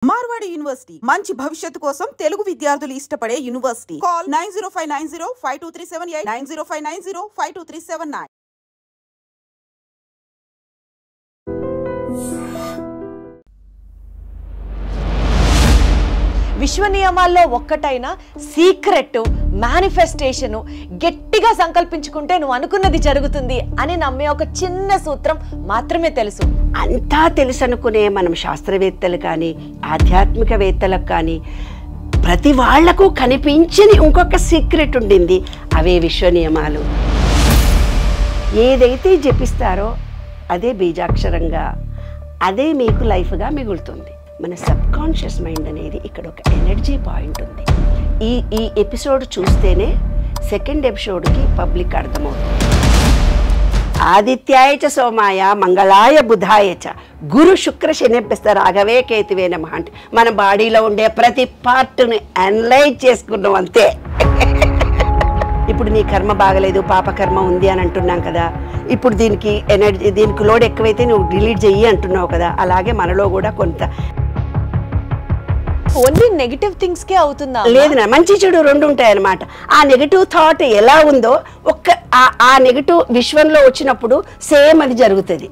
Marwadi university మంచి భవిష్యత్తు కోసం తెలుగు విద్యార్థులు ఇష్టపడే యూనివర్సిటీ. కాల్ 9059052378 9059052379. విశ్వ నియమాల్లో ఒక్కటైన సీక్రెట్ మేనిఫెస్టేషన్ గట్టిగా సంకల్పించుకుంటే నువ్వు అనుకున్నది జరుగుతుంది అని నమ్మే ఒక చిన్న సూత్రం మాత్రమే తెలుసు. అంతా తెలుసు అనుకునే మనం శాస్త్రవేత్తలు కానీ ఆధ్యాత్మికవేత్తలకు కానీ ప్రతి వాళ్లకు కనిపించని ఇంకొక సీక్రెట్ ఉండింది. అవే విశ్వ నియమాలు. ఏదైతే జపిస్తారో అదే బీజాక్షరంగా, అదే మీకు లైఫ్గా మిగులుతుంది. మన సబ్ కాన్షియస్ మైండ్ అనేది ఇక్కడ ఒక ఎనర్జీ పాయింట్ ఉంది. ఈ ఎపిసోడ్ చూస్తేనే సెకండ్ ఎపిసోడ్కి పబ్లిక్ అర్థమవుతుంది. ఆదిత్యాయ చ సోమాయ మంగళాయ బుధాయ చ గురు శుక్ర శనిభ్యస్త రాఘవే కేతువే నమః అంటే మన బాడీలో ఉండే ప్రతి పార్ట్ని అనలైజ్ చేసుకున్నాం అంతే. ఇప్పుడు నీ కర్మ బాగలేదు, పాపకర్మ ఉంది అని అంటున్నాం కదా. ఇప్పుడు దీనికి ఎనర్జీ, దీనికి లోడ్ ఎక్కువైతే నువ్వు డిలీట్ చెయ్యి అంటున్నావు కదా. అలాగే మనలో కూడా కొంత ఓన్లీ నెగిటివ్ థింగ్స్ కే అవుతుందా? లేదు, మంచి చెడు రెండు ఉంటాయి అన్నమాట. ఆ నెగిటివ్ థాట్ ఎలా ఉందో ఆ నెగిటివ్ విశ్వంలో వచ్చినప్పుడు సేమ్ అది జరుగుతుంది.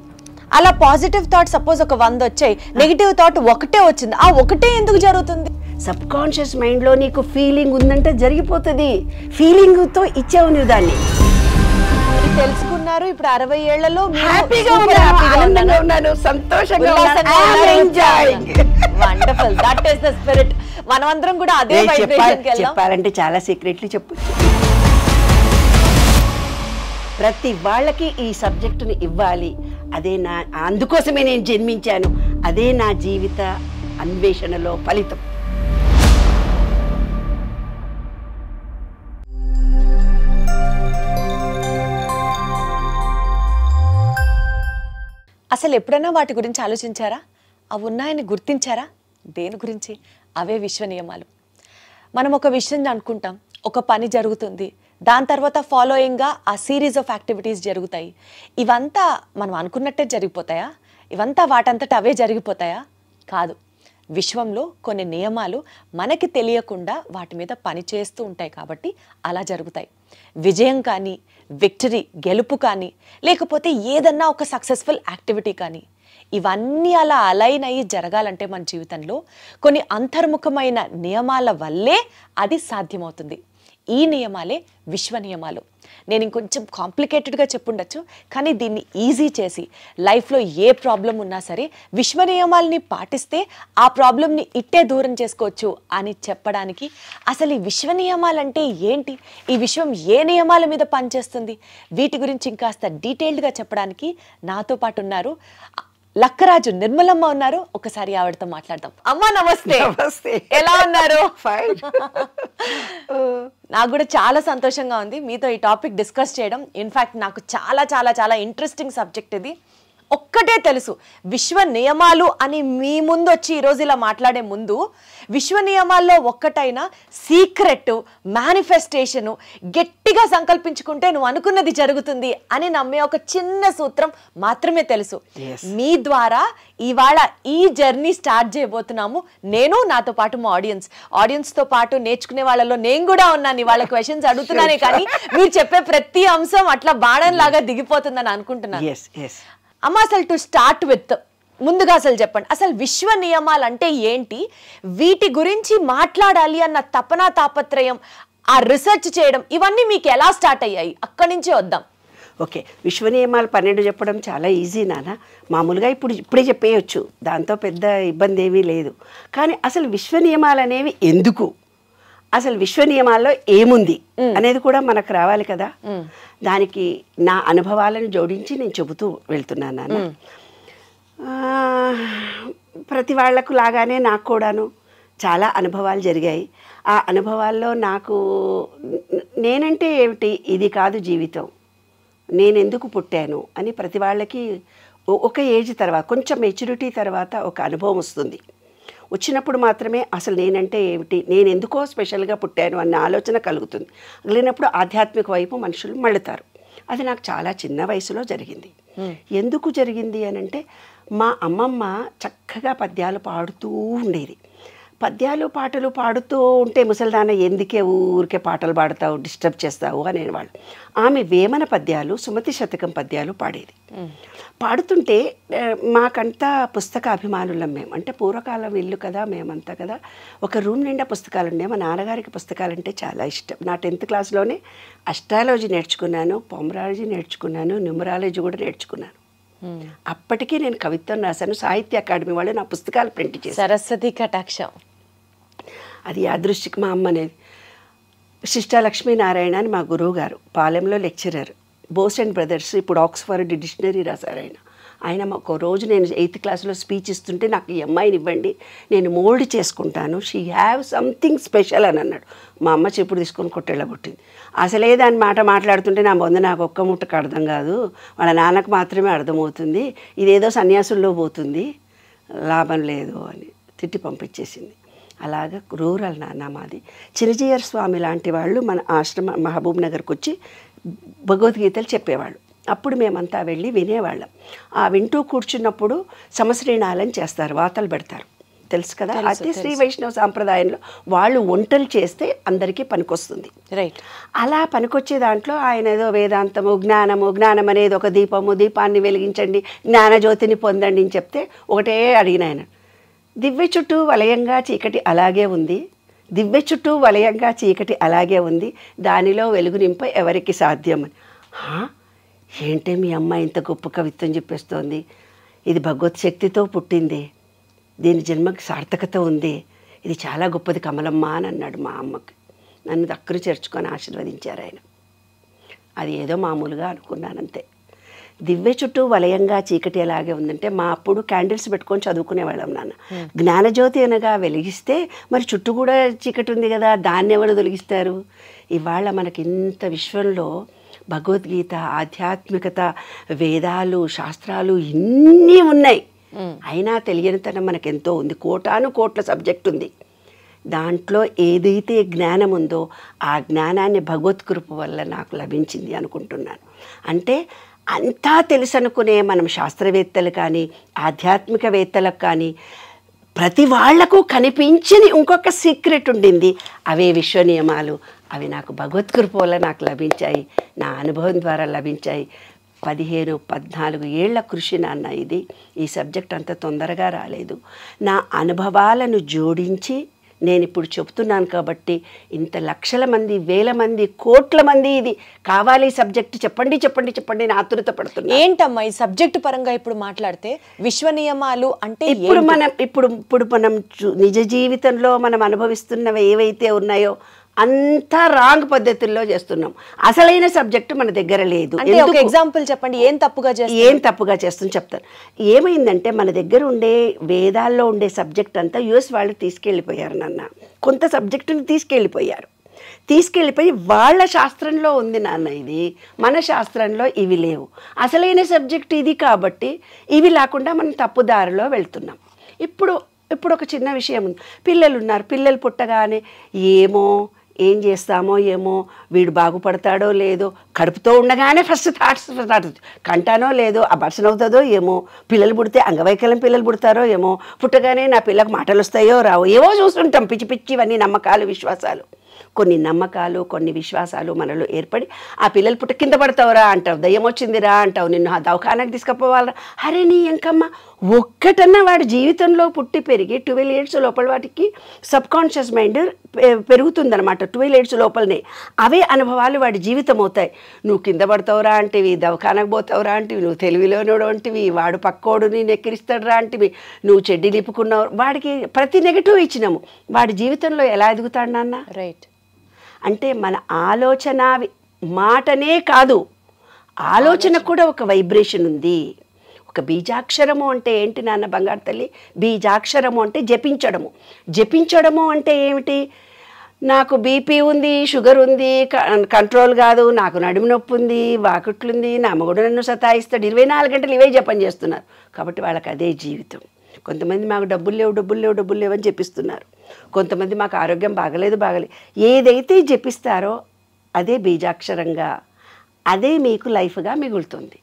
అలా పాజిటివ్ థాట్ సపోజ్ ఒక 100 వచ్చాయి, నెగిటివ్ థాట్ ఒకటే వచ్చింది, ఆ ఒకటే ఎందుకు జరుగుతుంది? సబ్ కాన్షియస్ మైండ్లో నీకు ఫీలింగ్ ఉందంటే జరిగిపోతుంది. ఫీలింగ్తో ఇచ్చావు నువ్వు దాన్ని. తెలుసుకున్నారు. ఇప్పుడు 60 ఏళ్లలో హ్యాపీగా ఉన్నాను, సంతోషంగా wonderful. That is the spirit. మనమందరం కూడా అదే వైబ్రేషన్ కి వెళ్దాం. చెప్పాలంటే చాలా సీక్రెట్లు చెప్పొచ్చు. ప్రతి వాళ్ళకి ఈ సబ్జెక్టుని ఇవ్వాలి. అదే అందుకోసమే నేను జన్మించాను. అదే నా జీవిత అన్వేషణలో ఫలితం. అసలు ఎప్పుడైనా వాటి గురించి ఆలోచించారా? అవి ఉన్నాయని గుర్తించారా? దేని గురించి? అవే విశ్వ నియమాలు. మనం ఒక విషయం అనుకుంటాం, ఒక పని జరుగుతుంది, దాని తర్వాత ఫాలోయింగ్గా ఆ సిరీస్ ఆఫ్ యాక్టివిటీస్ జరుగుతాయి. ఇవంతా మనం అనుకున్నట్టే జరిగిపోతాయా? ఇవంతా వాటంతట అవే జరిగిపోతాయా? కాదు. విశ్వంలో కొన్ని నియమాలు మనకి తెలియకుండా వాటి మీద పని చేస్తూ ఉంటాయి కాబట్టి అలా జరుగుతాయి. విజయం కానీ, విక్టరీ గెలుపు కానీ, లేకపోతే ఏదన్నా ఒక సక్సెస్ఫుల్ యాక్టివిటీ కానీ, ఇవన్నీ అలా అలైన్ అయ్యి జరగాలంటే మన జీవితంలో కొన్ని అంతర్ముఖమైన నియమాల వల్లే అది సాధ్యమవుతుంది. ఈ నియమాలే విశ్వ నియమాలు. నేను ఇంకొంచెం కాంప్లికేటెడ్గా చెప్పుండొచ్చు, కానీ దీన్ని ఈజీ చేసి లైఫ్లో ఏ ప్రాబ్లం ఉన్నా సరే విశ్వ నియమాలని పాటిస్తే ఆ ప్రాబ్లంని ఇట్టే దూరం చేసుకోవచ్చు అని చెప్పడానికి, అసలు ఈ విశ్వ నియమాలంటే ఏంటి, ఈ విశ్వం ఏ నియమాల మీద పనిచేస్తుంది, వీటి గురించి ఇంకాస్త డీటెయిల్డ్గా చెప్పడానికి నాతో పాటు ఉన్నారు లక్కరాజు నిర్మలమ్మ ఉన్నారు. ఒకసారి ఆవిడతో మాట్లాడదాం. అమ్మా నమస్తే. ఎలా ఉన్నారు? నాకు కూడా చాలా సంతోషంగా ఉంది మీతో ఈ టాపిక్ డిస్కస్ చేయడం. ఇన్ఫ్యాక్ట్ నాకు చాలా చాలా చాలా ఇంట్రెస్టింగ్ సబ్జెక్ట్ ఇది. ఒక్కటే తెలుసు, విశ్వ నియమాలు అని మీ ముందు వచ్చి ఈరోజు ఇలా మాట్లాడే ముందు విశ్వ నియమాల్లో ఒక్కటైన సీక్రెట్ మేనిఫెస్టేషన్ గట్టిగా సంకల్పించుకుంటే నువ్వు అనుకున్నది జరుగుతుంది అని నమ్మే ఒక చిన్న సూత్రం మాత్రమే తెలుసు. మీ ద్వారా ఇవాళ ఈ జర్నీ స్టార్ట్ చేయబోతున్నాము. నేను, నాతో పాటు మా ఆడియన్స్తో పాటు నేర్చుకునే వాళ్ళలో నేను కూడా ఉన్నాను. వాళ్ళ క్వశ్చన్స్ అడుగుతున్నానే కానీ మీరు చెప్పే ప్రతి అంశం అట్లా బాణంలాగా దిగిపోతుందని అనుకుంటున్నాను. అమ్మ, అసలు టు స్టార్ట్ విత్ ముందుగా అసలు చెప్పండి, అసలు విశ్వ నియమాలు అంటే ఏంటి, వీటి గురించి మాట్లాడాలి అన్న తపన తాపత్రయం, ఆ రిసెర్చ్ చేయడం, ఇవన్నీ మీకు ఎలా స్టార్ట్ అయ్యాయి? అక్కడి నుంచే వద్దాం. ఓకే, విశ్వ నియమాలు 12 చెప్పడం చాలా ఈజీ నాన్న. మామూలుగా ఇప్పుడే చెప్పేయచ్చు, దాంతో పెద్ద ఇబ్బంది ఏమీ లేదు. కానీ అసలు విశ్వ నియమాలు అనేవి ఎందుకు, అసలు విశ్వ నియమాల్లో ఏముంది అనేది కూడా మనకు రావాలి కదా. దానికి నా అనుభవాలను జోడించి నేను చెబుతూ వెళ్తున్నాను నాన్న. ప్రతి వాళ్లకు లాగానే నాకు కూడాను చాలా అనుభవాలు జరిగాయి. ఆ అనుభవాల్లో నాకు నేనంటే ఏమిటి, ఇది కాదు జీవితం, నేనెందుకు పుట్టాను అని ప్రతి వాళ్ళకి ఒక ఏజ్ తర్వాత, కొంచెం మెచ్యూరిటీ తర్వాత ఒక అనుభవం వస్తుంది. వచ్చినప్పుడు మాత్రమే అసలు నేనంటే ఏమిటి, నేను ఎందుకో స్పెషల్గా పుట్టాను అన్న ఆలోచన కలుగుతుంది. కలిగినప్పుడు ఆధ్యాత్మిక వైపు మనుషులు మళ్ళుతారు. అది నాకు చాలా చిన్న వయసులో జరిగింది. ఎందుకు జరిగింది అని అంటే మా అమ్మమ్మ చక్కగా పద్యాలు పాడుతూ ఉండేది. పద్యాలు పాటలు పాడుతూ ఉంటే ముసలిదాన ఎందుకే ఊరికే పాటలు పాడతావు, డిస్టర్బ్ చేస్తావు అనేవాళ్ళు. ఆమె వేమన పద్యాలు, సుమతి శతకం పద్యాలు పాడేది. పాడుతుంటే మాకంతా పుస్తక అభిమానులం మేము. అంటే పూర్వకాలం ఇల్లు కదా, మేమంతా కదా. ఒక రూమ్ నిండా పుస్తకాలు ఉండే. మా నాన్నగారికి పుస్తకాలంటే చాలా ఇష్టం. నా 10th క్లాస్లోనే అస్ట్రాలజీ నేర్చుకున్నాను, పొమరాలజీ నేర్చుకున్నాను, న్యూమరాలజీ కూడా నేర్చుకున్నాను. అప్పటికీ నేను కవిత్వం రాశాను. సాహిత్య అకాడమీ వాళ్ళు నా పుస్తకాలు ప్రింట్ చేశారు. సరస్వతి కటాక్షం. అది యాదృష్టికి మా అమ్మ అనేది. శిష్టా లక్ష్మీనారాయణ అని మా గురువు గారు, పాలెంలో లెక్చరర్, బోస్ అండ్ బ్రదర్స్, ఇప్పుడు ఆక్స్ఫర్డ్ డిక్షనరీ రాశారు ఆయన. ఒక రోజు నేను 8th క్లాస్లో స్పీచ్ ఇస్తుంటే నాకు ఈ అమ్మాయిని ఇవ్వండి, నేను మోల్డ్ చేసుకుంటాను, షీ హ్యావ్ సంథింగ్ స్పెషల్ అని అన్నాడు. మా అమ్మ చెప్పుడు తీసుకొని కొట్టేళ్ళగొట్టింది. అసలే దాని మాట మాట్లాడుతుంటే నా బొంద నాకు ఒక్క ముట్టకు అర్థం కాదు, వాళ్ళ నాన్నకు మాత్రమే అర్థమవుతుంది, ఇదేదో సన్యాసుల్లో పోతుంది, లాభం లేదు అని తిట్టి పంపించేసింది. అలాగా రూరల్ నాన్న మాది. చిరజీయర్ స్వామి లాంటి వాళ్ళు మన ఆశ్రమ మహబూబ్ నగర్కి వచ్చి భగవద్గీతలు చెప్పేవాళ్ళు. అప్పుడు మేమంతా వెళ్ళి వినేవాళ్ళం. ఆ వింటూ కూర్చున్నప్పుడు సమశ్రీణాలని చేస్తారు, వాతలు పెడతారు, తెలుసు కదా. అయితే శ్రీ వైష్ణవ సాంప్రదాయంలో వాళ్ళు వంటలు చేస్తే అందరికీ పనికొస్తుంది. రైట్. అలా పనికొచ్చే దాంట్లో ఆయన ఏదో వేదాంతము, జ్ఞానం అనేది ఒక దీపము, దీపాన్ని వెలిగించండి, జ్ఞానజ్యోతిని పొందండి అని చెప్తే ఒకటే అడిగిన ఆయన, దివ్య చుట్టూ వలయంగా చీకటి అలాగే ఉంది, దివ్య చుట్టూ వలయంగా చీకటి అలాగే ఉంది, దానిలో వెలుగు నింప ఎవరికి సాధ్యం అని. ఏంటే మీ అమ్మ ఇంత గొప్ప కవిత్వం చెప్పేస్తోంది, ఇది భగవత్ శక్తితో పుట్టింది, దీని జన్మకి సార్థకత ఉంది, ఇది చాలా గొప్పది కమలమ్మ అని అన్నాడు మా అమ్మకి. నన్ను దగ్గర చేర్చుకొని ఆశీర్వదించారు ఆయన. అది ఏదో మామూలుగా అనుకున్నానంతే. దివ్య చుట్టూ వలయంగా చీకటి ఎలాగే ఉందంటే, మా అప్పుడు క్యాండిల్స్ పెట్టుకొని చదువుకునేవాళ్ళం నాన్న. జ్ఞానజ్యోతి అనగా వెలిగిస్తే మరి చుట్టూ కూడా చీకటి ఉంది కదా, దాన్ని ఎవరు తొలగిస్తారు? ఇవాళ మనకి ఇంత విశ్వంలో భగవద్గీత, ఆధ్యాత్మికత, వేదాలు, శాస్త్రాలు ఇన్నీ ఉన్నాయి, అయినా తెలియనితనం మనకెంతో ఉంది. కోట్ల సబ్జెక్ట్ ఉంది. దాంట్లో ఏదైతే జ్ఞానం ఉందో ఆ జ్ఞానాన్ని భగవత్కృప వల్ల నాకు లభించింది అనుకుంటున్నాను. అంటే అంతా తెలుసు అనుకునే మనం శాస్త్రవేత్తలు కానీ ఆధ్యాత్మికవేత్తలకు కానీ ప్రతి వాళ్లకు కనిపించని ఇంకొక సీక్రెట్ ఉండింది. అవే విశ్వ నియమాలు. అవి నాకు భగవత్కృప వల్ల నాకు లభించాయి, నా అనుభవం ద్వారా లభించాయి. 14 ఏళ్ల కృషి నాన్న ఇది. ఈ సబ్జెక్ట్ అంత తొందరగా రాలేదు. నా అనుభవాలను జోడించి నేను ఇప్పుడు చెప్తున్నాను కాబట్టి ఇంత లక్షల మంది, వేల మంది, కోట్ల మంది ఇది కావాలి సబ్జెక్ట్ చెప్పండి చెప్పండి చెప్పండి అని ఆతురత పడుతున్నా. ఏంటమ్మా ఈ సబ్జెక్ట్ పరంగా ఇప్పుడు మాట్లాడితే విశ్వ నియమాలు అంటే ఇప్పుడు మనం నిజ జీవితంలో మనం అనుభవిస్తున్నవి ఏవైతే ఉన్నాయో అంతా రాంగ్ పద్ధతుల్లో చేస్తున్నాం. అసలైన సబ్జెక్టు మన దగ్గర లేదు. ఒక ఎగ్జాంపుల్ చెప్పండి, ఏం తప్పుగా చేస్తుంది చెప్తాను. ఏమైందంటే మన దగ్గర ఉండే వేదాల్లో ఉండే సబ్జెక్ట్ అంతా యుఎస్ వాళ్ళు తీసుకెళ్ళిపోయారు నాన్న. కొంత సబ్జెక్టుని తీసుకెళ్ళిపోయి వాళ్ళ శాస్త్రంలో ఉంది నాన్న ఇది, మన శాస్త్రంలో ఇవి లేవు. అసలైన సబ్జెక్ట్ ఇది కాబట్టి ఇవి లేకుండా మనం తప్పుదారిలో వెళ్తున్నాం. ఇప్పుడు ఒక చిన్న విషయం ఉంది. పిల్లలు ఉన్నారు, పిల్లలు పుట్టగానే ఏం చేస్తామో ఏమో, వీడు బాగుపడతాడో లేదో, కడుపుతో ఉండగానే ఫస్ట్ థాట్స్ కంటానో లేదో, అబార్షన్ అవుతుందో ఏమో, పిల్లలు పుడితే అంగవైకల్యం పిల్లలు పుడతారో ఏమో, పుట్టగానే నా పిల్లకు మాటలు వస్తాయో రావో, ఏవో చూస్తుంటాం పిచ్చి ఇవన్నీ నమ్మకాలు, విశ్వాసాలు. కొన్ని నమ్మకాలు, కొన్ని విశ్వాసాలు మనలో ఏర్పడి ఆ పిల్లలు పుట్ట కింద పడతావురా అంటావు, దయ్యం వచ్చిందిరా అంటావు, నిన్ను ఆ దవాఖానకు తీసుకుపోవాలరా. అరే నీ ఎంకమ్మ, ఒక్కటన్నా వాడి జీవితంలో పుట్టి పెరిగి 12 years లోపల వాటికి సబ్కాన్షియస్ మైండ్ పెరుగుతుందన్నమాట. 12 years లోపలనే అవే అనుభవాలు వాడి జీవితం అవుతాయి. నువ్వు కింద పడతావురా అంటివి, దవాఖానకు పోతావురా అంటివి, నువ్వు తెలివిలోనోడు అంటివి, వాడు పక్కోడుని నెక్కిరిస్తాడురా అంటివి, నువ్వు చెడ్డి నిప్పుకున్నావు. వాడికి ప్రతి నెగిటివ్ ఇచ్చినాము. వాడి జీవితంలో ఎలా ఎదుగుతాడు నాన్న? రైట్. అంటే మన ఆలోచన మాటనే కాదు, ఆలోచన కూడా ఒక వైబ్రేషన్ ఉంది. ఒక బీజాక్షరము అంటే ఏంటి నాన్న బంగారు తల్లి? బీజాక్షరము అంటే జపించడము అంటే ఏమిటి? నాకు బీపీ ఉంది, షుగర్ ఉంది, కంట్రోల్ కాదు, నాకు నడుము నొప్పి ఉంది, వాకుట్లుంది, నా మగుడు నన్ను సతాయిస్తాడు, 24 గంటలు ఇవే జపం చేస్తున్నారు. కాబట్టి వాళ్ళకి అదే జీవితం. కొంతమంది మాకు డబ్బులు లేవు అని చెప్పిస్తున్నారు. కొంతమంది మాకు ఆరోగ్యం బాగలేదు. ఏదైతే జపిస్తారో అదే బీజాక్షరంగా, అదే మీకు లైఫ్గా మిగులుతుంది.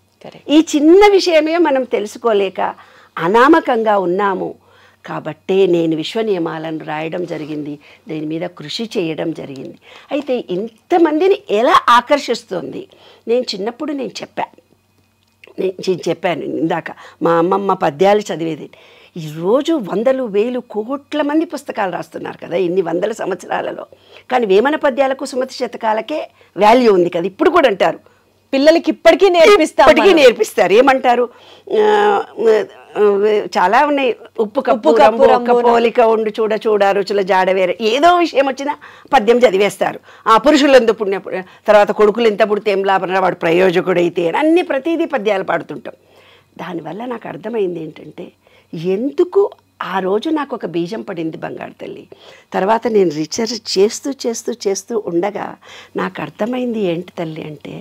ఈ చిన్న విషయమే మనం తెలుసుకోలేక అనామకంగా ఉన్నాము కాబట్టే నేను విశ్వ నియమాలను రాయడం జరిగింది, దీని మీద కృషి చేయడం జరిగింది. అయితే ఇంతమందిని ఎలా ఆకర్షిస్తుంది? నేను చిన్నప్పుడు నేను చెప్పాను ఇందాక, మా అమ్మమ్మ పద్యాలు చదివేది. ఈరోజు వందలు వేలు కోట్ల మంది పుస్తకాలు రాస్తున్నారు కదా ఇన్ని వందల సంవత్సరాలలో, కానీ వేమన పద్యాలకు సుమతి శతకాలకే వాల్యూ ఉంది కదా. ఇప్పుడు కూడా అంటారు పిల్లలకి ఇప్పటికీ నేర్పిస్తారు. ఏమంటారు? చాలా ఉన్నాయి. ఉప్పు కప్పు ఒక్క పోలిక ఉండు చూడ రుచుల జాడ వేరే, ఏదో విషయం వచ్చినా పద్యం చదివేస్తారు. ఆ పురుషులందు పుణ్య, తర్వాత కొడుకులు ఎంత పుడితే ఏం లాభం, వాడు ప్రయోజకుడైతే, అన్ని ప్రతిదీ పద్యాలు పాడుతుంటాం. దానివల్ల నాకు అర్థమైంది ఏంటంటే, ఎందుకు ఆ రోజు నాకు ఒక బీజం పడింది బంగారు తల్లి. తర్వాత నేను రీసెర్చ్ చేస్తూ ఉండగా నాకు అర్థమైంది ఏంటి తల్లి అంటే,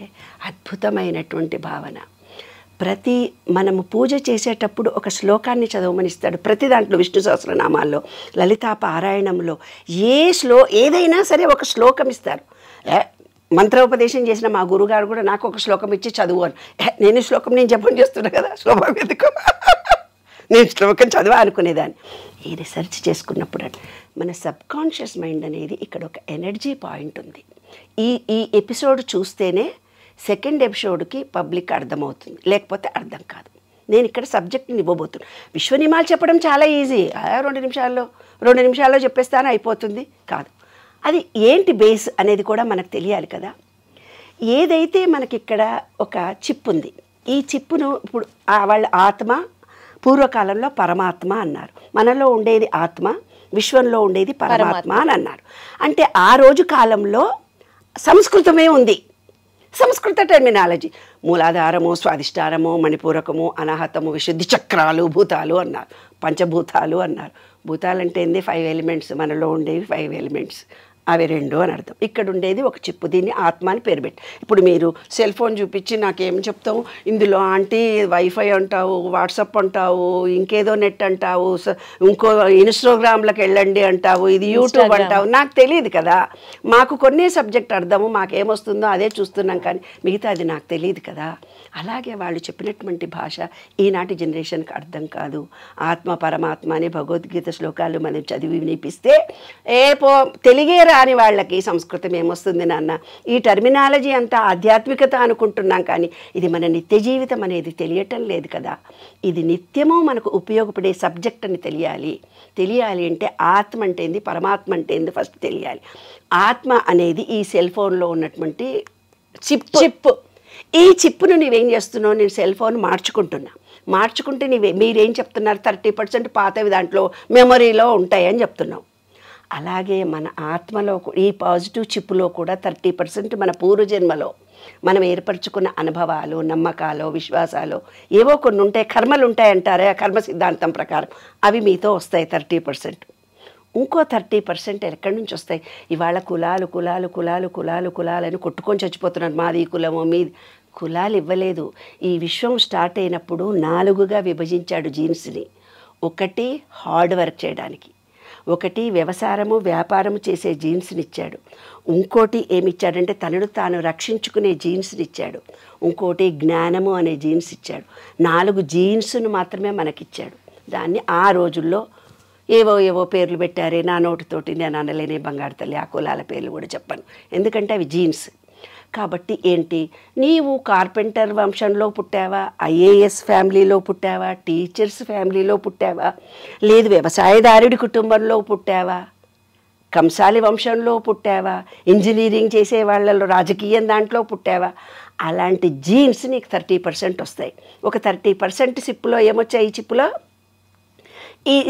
అద్భుతమైనటువంటి భావన. మనము పూజ చేసేటప్పుడు ఒక శ్లోకాన్ని చదవమని ఇస్తాడు. ప్రతి దాంట్లో విష్ణు సహస్రనామాల్లో, లలితా పారాయణంలో ఏదైనా సరే ఒక శ్లోకం ఇస్తారు. మంత్రోపదేశం చేసిన మా గురుగారు కూడా నాకు ఒక శ్లోకం ఇచ్చి చదువు అని. నేను శ్లోకం నేను జపం చేస్తున్నా కదా, శ్లోకం ఎందుకు, నేను శ్లోకం చదివా అనుకునేదాన్ని. ఈ రీసెర్చ్ చేసుకున్నప్పుడు మన సబ్కాన్షియస్ మైండ్ అనేది ఇక్కడ ఒక ఎనర్జీ పాయింట్ ఉంది. ఈ ఎపిసోడ్ చూస్తేనే సెకండ్ ఎపిసోడ్కి పబ్లిక్ అర్థమవుతుంది, లేకపోతే అర్థం కాదు. నేను ఇక్కడ సబ్జెక్ట్ని ఇవ్వబోతున్నాను. విశ్వనియమాలు చెప్పడం చాలా ఈజీ, 2 నిమిషాల్లో చెప్పేస్తాను అయిపోతుంది కాదు. అది ఏంటి బేస్ అనేది కూడా మనకు తెలియాలి కదా. ఏదైతే మనకిక్కడ ఒక చిప్ ఉంది, ఈ చిప్పును ఇప్పుడు వాళ్ళ ఆత్మ, పూర్వకాలంలో పరమాత్మ అన్నారు. మనలో ఉండేది ఆత్మ, విశ్వంలో ఉండేది పరమాత్మ అని అన్నారు. అంటే ఆ రోజు కాలంలో సంస్కృతమే ఉంది, సంస్కృత టెర్మినాలజీ. మూలాధారము, స్వాధిష్టానము, మణిపూరకము, అనాహతము, విశుద్ధి చక్రాలు, భూతాలు అన్నారు, పంచభూతాలు అన్నారు. భూతాలు అంటే ఏంది? 5 ఎలిమెంట్స్. మనలో ఉండేవి 5 ఎలిమెంట్స్, అవి 2 అని అర్థం. ఇక్కడ ఉండేది ఒక చిప్పు, దీన్ని ఆత్మ అని పేరు పెట్టి. ఇప్పుడు మీరు సెల్ ఫోన్ చూపించి నాకేం చెప్తావు, ఇందులో ఆంటీ వైఫై అంటావు, వాట్సాప్ అంటావు, ఇంకేదో నెట్ అంటావు, ఇంకో ఇన్స్టాగ్రామ్లకు వెళ్ళండి అంటావు, ఇది యూట్యూబ్ అంటావు. నాకు తెలియదు కదా, మాకు కొన్ని సబ్జెక్ట్ అర్థము, మాకేమొస్తుందో అదే చూస్తున్నాం, కానీ మిగతా అది నాకు తెలియదు కదా. అలాగే వాళ్ళు చెప్పినటువంటి భాష ఈనాటి జనరేషన్కి అర్థం కాదు. ఆత్మ పరమాత్మ అని భగవద్గీత శ్లోకాలు మనం చదివి వినిపిస్తే తెలుగే రాని వాళ్ళకి సంస్కృతం ఏమొస్తుంది నాన్న, ఈ టర్మినాలజీ అంతా ఆధ్యాత్మికత అనుకుంటున్నాం, కానీ ఇది మన నిత్య జీవితం అనేది తెలియటం లేదు కదా. ఇది నిత్యము మనకు ఉపయోగపడే సబ్జెక్ట్ అని తెలియాలి అంటే ఆత్మ అంటే ఏంది, పరమాత్మ అంటే ఏంది ఫస్ట్ తెలియాలి. ఆత్మ అనేది ఈ సెల్ ఫోన్లో ఉన్నటువంటి చిప్. ఈ చిప్పును నువ్వేం చేస్తున్నావు, నేను సెల్ ఫోన్ మార్చుకుంటే మీరేం చెప్తున్నారు, 30% పాతవి దాంట్లో మెమొరీలో ఉంటాయని చెప్తున్నావు. అలాగే మన ఆత్మలో ఈ పాజిటివ్ చిప్పులో కూడా 30% మన పూర్వజన్మలో మనం ఏర్పరచుకున్న అనుభవాలు, నమ్మకాలు, విశ్వాసాలు ఏవో కొన్ని ఉంటాయి, కర్మలు ఉంటాయంటారే, ఆ కర్మ సిద్ధాంతం ప్రకారం అవి మీతో వస్తాయి 30%. ఇంకో 30% ఎక్కడి నుంచి వస్తాయి? ఇవాళ కులాలు అని కొట్టుకొని చచ్చిపోతున్నారు. మాది కులము, మీది. కులాలు ఇవ్వలేదు. ఈ విశ్వం స్టార్ట్ అయినప్పుడు 4గా విభజించాడు జీన్స్ని. ఒకటి హార్డ్ వర్క్ చేయడానికి, ఒకటి వ్యవసాయము వ్యాపారము చేసే జీన్స్ని ఇచ్చాడు, ఇంకోటి ఏమిచ్చాడంటే తనను తాను రక్షించుకునే జీన్స్ని ఇచ్చాడు, ఇంకోటి జ్ఞానము అనే జీన్స్ ఇచ్చాడు. 4 జీన్స్ను మాత్రమే మనకిచ్చాడు. దాన్ని ఆ రోజుల్లో ఏవో పేర్లు పెట్టారే, నా నోటితోటి నేను అనలేనే బంగారు తల్లి, ఆ కులాల పేర్లు కూడా చెప్పాను, ఎందుకంటే అవి జీన్స్. కాబట్టి ఏంటి, నీవు కార్పెంటర్ వంశంలో పుట్టావా, ఐఏఎస్ ఫ్యామిలీలో పుట్టావా, టీచర్స్ ఫ్యామిలీలో పుట్టావా, లేదు వ్యవసాయదారుడి కుటుంబంలో పుట్టావా, కంసాలి వంశంలో పుట్టావా, ఇంజనీరింగ్ చేసే వాళ్ళలో రాజకీయం దాంట్లో పుట్టావా, అలాంటి జీన్స్ నీకు 30% వస్తాయి. ఒక 30% చిప్పులో ఏమొచ్చాయి? ఈ చిప్పులో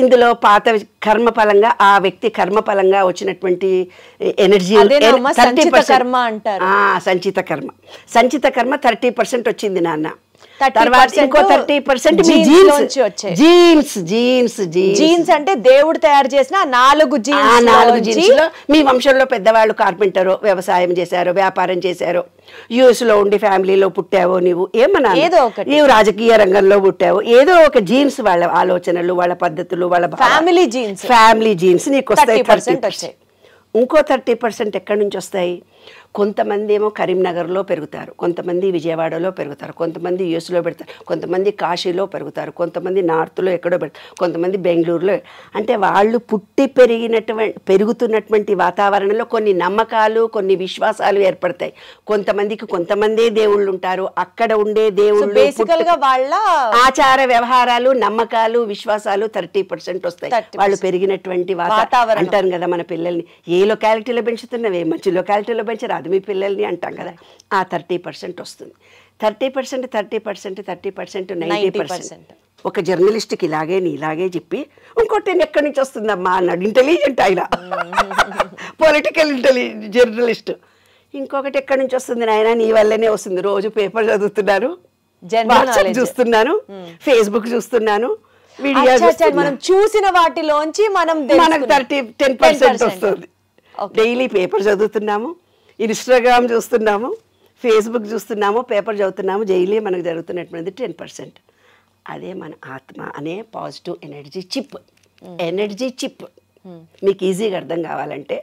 ఇందులో పాత కర్మఫలంగా, ఆ వ్యక్తి కర్మఫలంగా వచ్చినటువంటి ఎనర్జీ, సంచిత కర్మ 30% వచ్చింది నాన్న. తర్వాత ఇంకో 30% జీన్స్ అంటే దేవుడు తయారు చేసిన 4 జీన్స్. మీ వంశంలో పెద్దవాళ్ళు కార్పెంటరు, వ్యవసాయం చేశారు, వ్యాపారం చేశారు, యుఎస్లో ఉండి ఫ్యామిలీలో పుట్టావో, నీవు ఏమన్నా నీవు రాజకీయ రంగంలో పుట్టావో, ఏదో ఒక జీన్స్, వాళ్ళ ఆలోచనలు, వాళ్ళ పద్ధతులు, వాళ్ళ ఫ్యామిలీ జీన్స్ నీకు వస్తాయి 30%. ఇంకో 30% ఎక్కడి నుంచి వస్తాయి? కొంతమంది ఏమో కరీంనగర్లో పెరుగుతారు, కొంతమంది విజయవాడలో పెరుగుతారు, కొంతమంది యూఎస్లో పెడతారు, కొంతమంది కాశీలో పెరుగుతారు, కొంతమంది నార్త్లో ఎక్కడో పెడతారు, కొంతమంది బెంగళూరులో. అంటే వాళ్ళు పుట్టి పెరుగుతున్నటువంటి వాతావరణంలో కొన్ని నమ్మకాలు, కొన్ని విశ్వాసాలు ఏర్పడతాయి. కొంతమందే దేవుళ్ళు ఉంటారు, అక్కడ ఉండే దేవుళ్ళు బేసికల్గా వాళ్ళ ఆచార వ్యవహారాలు, నమ్మకాలు, విశ్వాసాలు 30% వస్తాయి. వాళ్ళు పెరిగినటువంటి వాతావరణం. అంటారు కదా మన పిల్లల్ని ఏ లొకాలిటీలో పెంచుతున్నవే మంచి లొకాలిటీలో పెంచరాదు మీ పిల్లల్ని అంటాం కదా. ఆ 30% వస్తుంది. 30%, 90%. ఒక జర్నలిస్ట్కి ఇలాగే చెప్పి ఇంకోటి ఎక్కడి నుంచి వస్తుందమ్మా అన్నాడు. ఇంటెలిజెంట్ ఆయన, పొలిటికల్ జర్నలిస్ట్. ఇంకొకటి ఎక్కడి నుంచి వస్తుంది నాయన, నీ వల్లనే వస్తుంది. రోజు పేపర్ చదువుతున్నాను, వాట్సాప్ చూస్తున్నాను, ఫేస్బుక్ చూస్తున్నాను, మనం చూసిన వాటిలోంచి మనకు 10% వస్తుంది. డైలీ పేపర్ చదువుతున్నాము, ఇన్స్టాగ్రామ్ చూస్తున్నాము, ఫేస్బుక్ చూస్తున్నాము, పేపర్ చదువుతున్నాము. డైలీ మనకు జరుగుతున్నటువంటిది 10%. అదే మన ఆత్మ అనే పాజిటివ్ ఎనర్జీ చిప్. మీకు ఈజీగా అర్థం కావాలంటే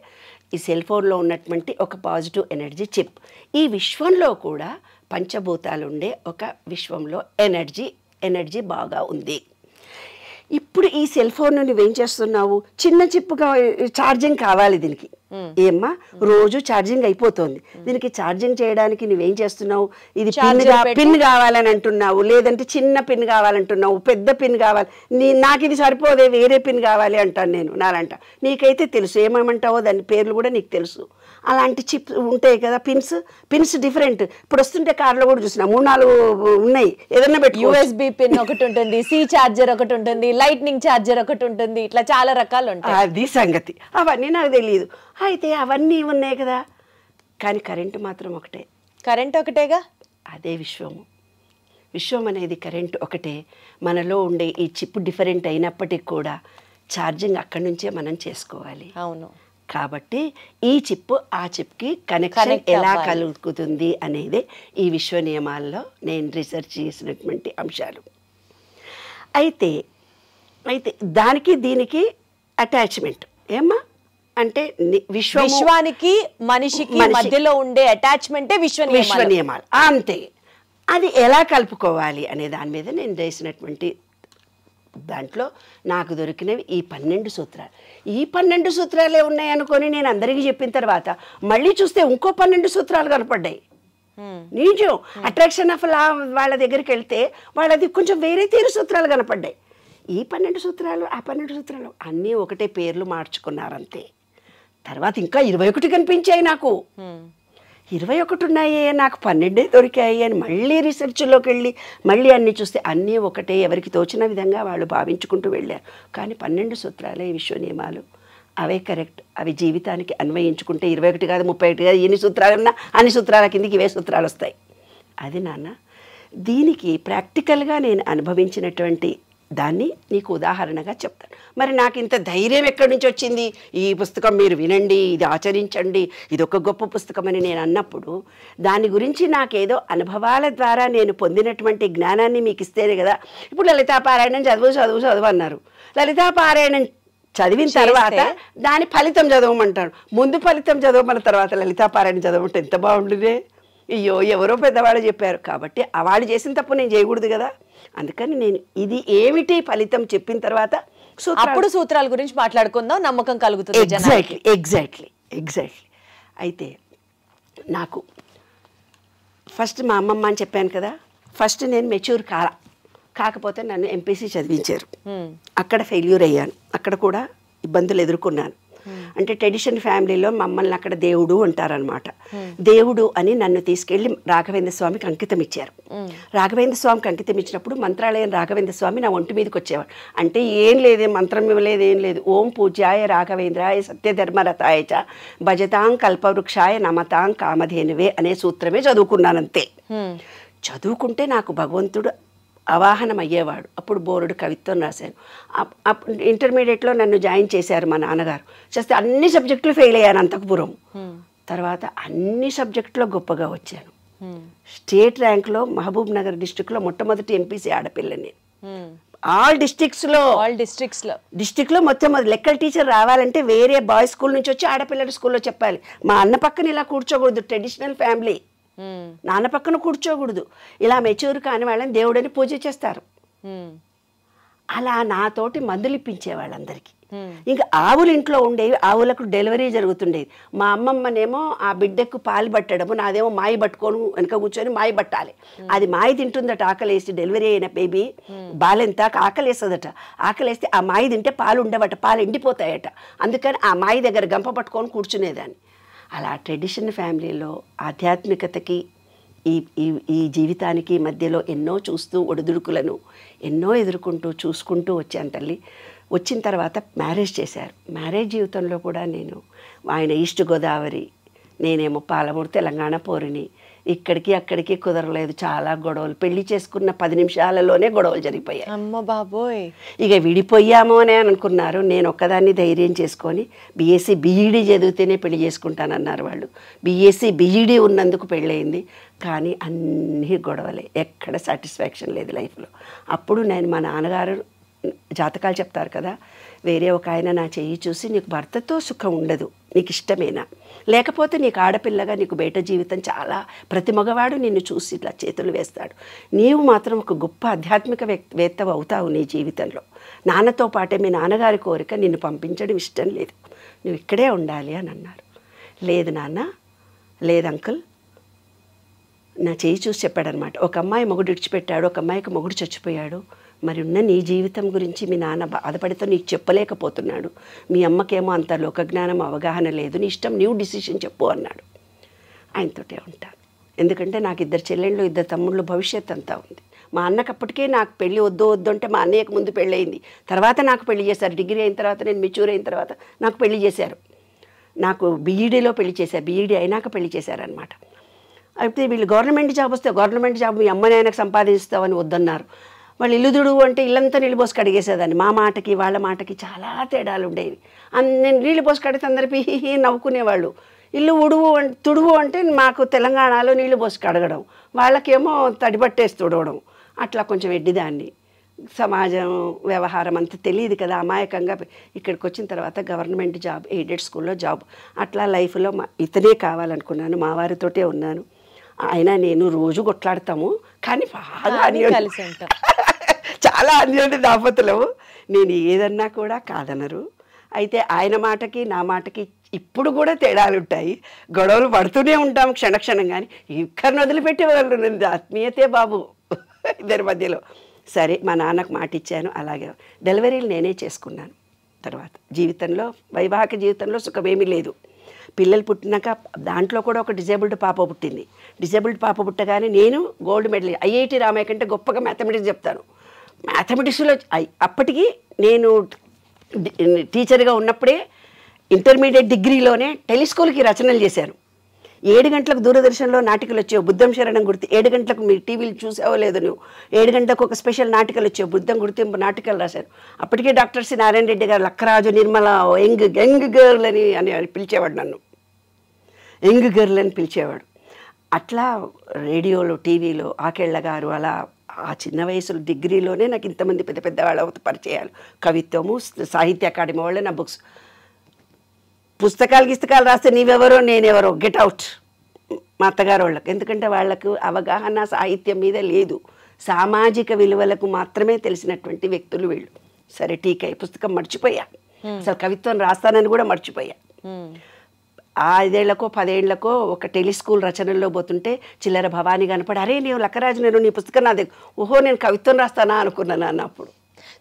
ఈ సెల్ ఫోన్లో ఉన్నటువంటి ఒక పాజిటివ్ ఎనర్జీ చిప్. ఈ విశ్వంలో కూడా పంచభూతాలు ఉండే ఒక విశ్వంలో ఎనర్జీ బాగా ఉంది. ఇప్పుడు ఈ సెల్ ఫోన్ నువ్వేం చేస్తున్నావు, చిన్న చిప్పుగా ఛార్జింగ్ కావాలి దీనికి. ఏమ్మా రోజు ఛార్జింగ్ అయిపోతుంది, దీనికి ఛార్జింగ్ చేయడానికి నువ్వేం చేస్తున్నావు, ఇది పిన్ కావాలని అంటున్నావు, లేదంటే చిన్న పిన్ కావాలంటున్నావు, పెద్ద పిన్ కావాలి, నాకు ఇది సరిపోదే వేరే పిన్ కావాలి అంటాను నేను. నాలంట నీకైతే తెలుసు ఏమేమంటావో దాని పేర్లు కూడా నీకు తెలుసు. అలాంటి చిప్స్ ఉంటాయి కదా, పిన్స్ డిఫరెంట్. ఇప్పుడు వస్తుంటే కార్లో కూడా చూసినా 3-4 ఉన్నాయి. ఏదన్నా పెట్టి USB పిన్ ఒకటి ఉంటుంది, సి ఛార్జర్ ఒకటి ఉంటుంది, లైట్నింగ్ ఛార్జర్ ఒకటి ఉంటుంది, ఇట్లా చాలా రకాలు ఉంటాయి. అది సంగతి. అవన్నీ నాకు తెలియదు. అయితే అవన్నీ ఉన్నాయి కదా, కానీ కరెంటు మాత్రం ఒకటే. కరెంట్ ఒకటేగా, అదే విశ్వం అనేది కరెంటు ఒకటే. మనలో ఉండే ఈ చిప్ డిఫరెంట్ అయినప్పటికీ కూడా ఛార్జింగ్ అక్కడి నుంచే మనం చేసుకోవాలి. అవును. కాబట్టి ఈ చిప్ ఆ చిప్కి కనెక్షన్ ఎలా కలుగుతుంది అనేది ఈ విశ్వ నియమాల్లో నేను రీసెర్చ్ చేసినటువంటి అంశాలు. అయితే దానికి దీనికి అటాచ్మెంట్ ఏమ్మా అంటే విశ్వానికి మనిషికి మధ్యలో ఉండే అటాచ్మెంటే విశ్వ నియమాలు అంతే. అది ఎలా కలుపుకోవాలి అనే దాని మీద నేను చేసినటువంటి దాంట్లో నాకు దొరికినవి ఈ 12 సూత్రాలు. ఈ 12 సూత్రాలే ఉన్నాయనుకొని నేను అందరికీ చెప్పిన తర్వాత మళ్ళీ చూస్తే ఇంకో 12 సూత్రాలు కనపడ్డాయి. నిజం అట్రాక్షన్ ఆఫ్ లా వాళ్ళ దగ్గరికి వెళ్తే వాళ్ళది కొంచెం వేరే తీరు సూత్రాలు కనపడ్డాయి. ఈ 12 సూత్రాలు ఆ 12 సూత్రాలు అన్నీ ఒకటే పేర్లు మార్చుకున్నారంతే. తర్వాత ఇంకా 21 కనిపించాయి నాకు. 21 ఉన్నాయే, నాకు 12 దొరికాయి అని మళ్ళీ రీసెర్చ్లోకి వెళ్ళి మళ్ళీ అన్నీ చూస్తే అన్నీ ఒకటే, ఎవరికి తోచిన విధంగా వాళ్ళు భావించుకుంటూ వెళ్ళారు. కానీ 12 సూత్రాలే విశ్వ నియమాలు, అవే కరెక్ట్. అవి జీవితానికి అన్వయించుకుంటే 21 కాదు 31 కాదు, ఎన్ని సూత్రాలన్నా అన్ని సూత్రాల కిందికి ఇవే సూత్రాలు వస్తాయి. అది నాన్న దీనికి ప్రాక్టికల్గా నేను అనుభవించినటువంటి దాన్ని నీకు ఉదాహరణగా చెప్తాను. మరి నాకు ఇంత ధైర్యం ఎక్కడి నుంచి వచ్చింది, ఈ పుస్తకం మీరు వినండి, ఇది ఆచరించండి, ఇది ఒక గొప్ప పుస్తకం అని నేను అన్నప్పుడు దాని గురించి నాకేదో అనుభవాల ద్వారా నేను పొందినటువంటి జ్ఞానాన్ని మీకు ఇస్తేనే కదా. ఇప్పుడు లలితాపారాయణం చదువు అన్నారు. లలితాపారాయణం చదివిన తర్వాత దాని ఫలితం చదవమంటాడు. ముందు ఫలితం చదవమన్న తర్వాత లలితాపారాయణం చదవమంటే ఎంత బాగుండునే. అయ్యో ఎవరో పెద్దవాళ్ళు చెప్పారు కాబట్టి వాళ్ళు చేసిన తప్పు నేను చేయకూడదు కదా. అందుకని నేను ఇది ఏమిటి ఫలితం చెప్పిన తర్వాత అప్పుడు సూత్రాల గురించి మాట్లాడుకుందాం, నమ్మకం కలుగుతుంది. ఎగ్జాక్ట్లీ. అయితే నాకు ఫస్ట్ మా అమ్మమ్మ అని చెప్పాను కదా, ఫస్ట్ నేను మెచ్యూర్ కాకపోతే నన్ను ఎంపీసీ చదివించారు. అక్కడ ఫెయిల్యూర్ అయ్యాను, అక్కడ కూడా ఇబ్బందులు ఎదుర్కొన్నాను. అంటే ట్రెడిషన్ ఫ్యామిలీలో మమ్మల్ని అక్కడ దేవుడు అంటారనమాట. దేవుడు అని నన్ను తీసుకెళ్లి రాఘవేంద్ర స్వామికి అంకితం ఇచ్చారు. రాఘవేంద్ర స్వామికి అంకితం ఇచ్చినప్పుడు మంత్రాలయం రాఘవేంద్ర స్వామి నా ఒంటి మీదకి వచ్చేవాడు. అంటే ఏం లేదు, మంత్రం ఇవ్వలేదు, ఏం లేదు. ఓం పూజ్యాయ రాఘవేంద్రాయ సత్యధర్మరథాయ చ భజతాం కల్పవృక్షాయ నమతాం కామధేనువే అనే సూత్రమే చదువుకున్నానంతే. చదువుకుంటే నాకు భగవంతుడు అవాహనం అయ్యేవాడు. అప్పుడు బోర్డు కవిత్వం రాశాను. ఇంటర్మీడియట్లో నన్ను జాయిన్ చేశారు మా నాన్నగారు. చేస్తే అన్ని సబ్జెక్టులు ఫెయిల్ అయ్యాను అంతకుపురం. తర్వాత అన్ని సబ్జెక్టులో గొప్పగా వచ్చాను. స్టేట్ ర్యాంక్లో మహబూబ్ నగర్ డిస్ట్రిక్ట్లో మొట్టమొదటి ఎంపీసీ ఆడపిల్లని. ఆల్ డిస్ట్రిక్ట్స్లో మొత్తం లెక్కల టీచర్ రావాలంటే వేరే బాయ్స్ స్కూల్ నుంచి వచ్చి ఆడపిల్లల స్కూల్లో చెప్పాలి. మా అన్న పక్కన ఇలా కూర్చోకూడదు, ట్రెడిషనల్ ఫ్యామిలీ. నాన్న పక్కన కూర్చోకూడదు. ఇలా మెచ్యూర్ కాని వాళ్ళని దేవుడని పూజ చేస్తారు. అలా నాతోటి మందులు ఇప్పించేవాళ్ళు అందరికీ. ఇంకా ఆవులు ఇంట్లో ఉండేవి, ఆవులకు డెలివరీ జరుగుతుండేది. మా అమ్మమ్మనేమో ఆ బిడ్డకు పాలు పట్టడము, నాదేమో మాయి పట్టుకొని వెనక కూర్చొని మాయి పట్టాలి. అది మాయి తింటుందట ఆకలేసి, డెలివరీ అయిన బేబీ బాలెంత ఆకలేస్తుందట. ఆకలేస్తే ఆ మాయి తింటే పాలు ఉండవట, పాలు ఎండిపోతాయట. అందుకని ఆ మాయి దగ్గర గంప పట్టుకొని కూర్చునేదాన్ని. అలా ట్రెడిషనల్ ఫ్యామిలీలో ఆధ్యాత్మికతకి ఈ జీవితానికి మధ్యలో ఎన్నో చూస్తూ ఒడిదుడుకులను ఎన్నో ఎదుర్కొంటూ చూసుకుంటూ వచ్చాను తల్లి. వచ్చిన తర్వాత మ్యారేజ్ చేశారు. మ్యారేజ్ జీవితంలో కూడా నేను ఆయన ఈస్ట్ గోదావరి, నేనేమో పాలమూరు తెలంగాణ పోరిని. ఇక్కడికి అక్కడికి కుదరలేదు, చాలా గొడవలు. పెళ్లి చేసుకున్న 10 నిమిషాలలోనే గొడవలు జరిగిపోయాయి. అమ్మ బాబోయ్. ఇక విడిపోయామో అని అనుకున్నారు. నేను ఒక్కదాన్ని ధైర్యం చేసుకొని బీఎస్సీ బీఈడీ చదివితేనే పెళ్లి చేసుకుంటానన్నారు వాళ్ళు. బీఎస్సీ బీఈడీ ఉన్నందుకు పెళ్ళయింది. కానీ అన్నీ గొడవలే, ఎక్కడ సాటిస్ఫాక్షన్ లేదు లైఫ్లో. అప్పుడు నేను మా నాన్నగారు జాతకాలు చెప్తారు కదా, వేరే ఒక ఆయన నా చెయ్యి చూసి నీకు భర్తతో సుఖం ఉండదు, నీకు ఇష్టమేనా, లేకపోతే నీకు ఆడపిల్లగా నీకు బయట జీవితం చాలా, ప్రతి మగవాడు నిన్ను చూసి ఇట్లా చేతులు వేస్తాడు, నీవు మాత్రం ఒక గొప్ప ఆధ్యాత్మిక వేత్త అవుతావు నీ జీవితంలో, నాన్నతో పాటే మీ నాన్నగారి కోరిక నిన్ను పంపించడం ఇష్టం లేదు, నువ్వు ఇక్కడే ఉండాలి అని అన్నారు. లేదు నాన్న, లేదు అంకుల్, నా చెయ్యి చూసి చెప్పాడనమాట. ఒక అమ్మాయి మొగుడు విడిచిపెట్టాడు, ఒక అమ్మాయికి మొగుడు చచ్చిపోయాడు, మరి ఉన్న నీ జీవితం గురించి మీ నాన్న బాధపడితో నీకు చెప్పలేకపోతున్నాడు, మీ అమ్మకేమో అంత లోకజ్ఞానం అవగాహన లేదు, నీ ఇష్టం, నీవు డిసిషన్ చెప్పు అన్నాడు. ఆయనతోటే ఉంటాను, ఎందుకంటే నాకు 2 చెల్లెళ్ళు 2 తమ్ముళ్ళు, భవిష్యత్ అంతా ఉంది. మా అన్నకు అప్పటికే నాకు పెళ్ళి వద్దు అంటే మా అన్నయ్యకు ముందు పెళ్ళి అయింది, తర్వాత నాకు పెళ్లి చేశారు. డిగ్రీ అయిన తర్వాత, నేను మెచ్యూర్ అయిన తర్వాత నాకు పెళ్లి చేశారు. నాకు బీఈడీలో పెళ్లి చేశారు, బీఈడీ అయినాక పెళ్లి చేశారనమాట. అయితే వీళ్ళు గవర్నమెంట్ జాబ్ వస్తే గవర్నమెంట్ జాబ్ మీ అమ్మ నాయనకు సంపాదిస్తామని వద్దన్నారు. వాళ్ళు ఇల్లు దుడువు అంటే ఇల్లంతా నీళ్ళు పోసి కడిగేసేదాన్ని. మా మాటకి వాళ్ళ మాటకి చాలా తేడాలు ఉండేవి. నేను నీళ్ళు పోసి కడిగితే అందరికీ హీ నవ్వుకునేవాళ్ళు. ఇల్లు తుడువు అంటే మాకు తెలంగాణలో నీళ్ళు పోసి కడగడం, వాళ్ళకేమో తడిబట్టేసి తుడవడం. అట్లా కొంచెం ఎడ్డిదాన్ని. సమాజం వ్యవహారం అంత తెలియదు కదా, అమాయకంగా ఇక్కడికి వచ్చిన తర్వాత గవర్నమెంట్ జాబ్, ఎయిడెడ్ స్కూల్లో జాబ్, అట్లా లైఫ్లో ఇతనే కావాలనుకున్నాను. మా వారితోటే ఉన్నాను. ఆయన నేను రోజు కొట్లాడతాము, కానీ చాలా అన్యోన్య దాపతులము. నేను ఏదన్నా కూడా కాదనరు. అయితే ఆయన మాటకి నా మాటకి ఇప్పుడు కూడా తేడాలు ఉంటాయి, గొడవలు పడుతూనే ఉంటాం క్షణక్షణం. కానీ ఇక్కడిని వదిలిపెట్టే వాళ్ళు నేను ఆత్మీయతే బాబు ఇద్దరి మధ్యలో. సరే, మా నాన్నకు మాట ఇచ్చాను. అలాగే డెలివరీలు నేనే చేసుకున్నాను. తర్వాత జీవితంలో, వైవాహిక జీవితంలో సుఖమేమీ లేదు. పిల్లలు పుట్టినాక దాంట్లో కూడా ఒక డిజేబుల్డ్ పాప పుట్టింది. డిజేబుల్డ్ పాప పుట్టగానే నేను గోల్డ్ మెడల్, ఐఐటి రామయ్య కంటే గొప్పగా మ్యాథమెటిక్స్ చెప్తాను. మ్యాథమెటిక్స్లో అప్పటికి నేను టీచర్గా ఉన్నప్పుడే ఇంటర్మీడియట్ డిగ్రీలోనే టెలిస్కోల్కి రచనలు చేశాను. 7 గంటలకు దూరదర్శన్లో నాటికలు వచ్చేవి. బుద్ధం శరణం గుర్తి 7 గంటలకు మీరు టీవీలు చూసావో లేదు నువ్వు, 7 గంటలకు ఒక స్పెషల్ నాటికలు వచ్చేవి, బుద్ధం గుర్తింపు నాటికలు రాశారు. అప్పటికే డాక్టర్ సి నారాయణ రెడ్డి గారు లక్కరాజు నిర్మల యంగ్ గర్ల్ అని పిలిచేవాడు, నన్ను యంగ్ గర్ల్ అని పిలిచేవాడు. అట్లా రేడియోలో టీవీలో ఆకేళ్ల గారు, అలా ఆ చిన్న వయసులో డిగ్రీలోనే నాకు ఇంతమంది పెద్ద పెద్ద వాళ్ళ పరిచయాలు. కవిత్వము, సాహిత్య అకాడమీ వాళ్ళే నా బుక్స్, పుస్తకాలు రాస్తే నీవెవరో నేనెవరో, గెట్ అవుట్ మా అత్తగారు వాళ్ళకి. ఎందుకంటే వాళ్ళకు అవగాహన సాహిత్యం మీద లేదు, సామాజిక విలువలకు మాత్రమే తెలిసినటువంటి వ్యక్తులు వీళ్ళు. సరే టీకాయ్ పుస్తకం మర్చిపోయా, అసలు కవిత్వం రాస్తానని కూడా మర్చిపోయా. 5 ఏళ్లకో 10 ఏళ్లకో ఒక టెలిస్కూల్ రచనల్లో పోతుంటే చిల్లర భవానీ కనపడి, అరే నీవు లక్కరాజు, నేను నీ పుస్తకం నాదే, ఓహో నేను కవిత్వం రాస్తానా అనుకున్నాను అన్నప్పుడు.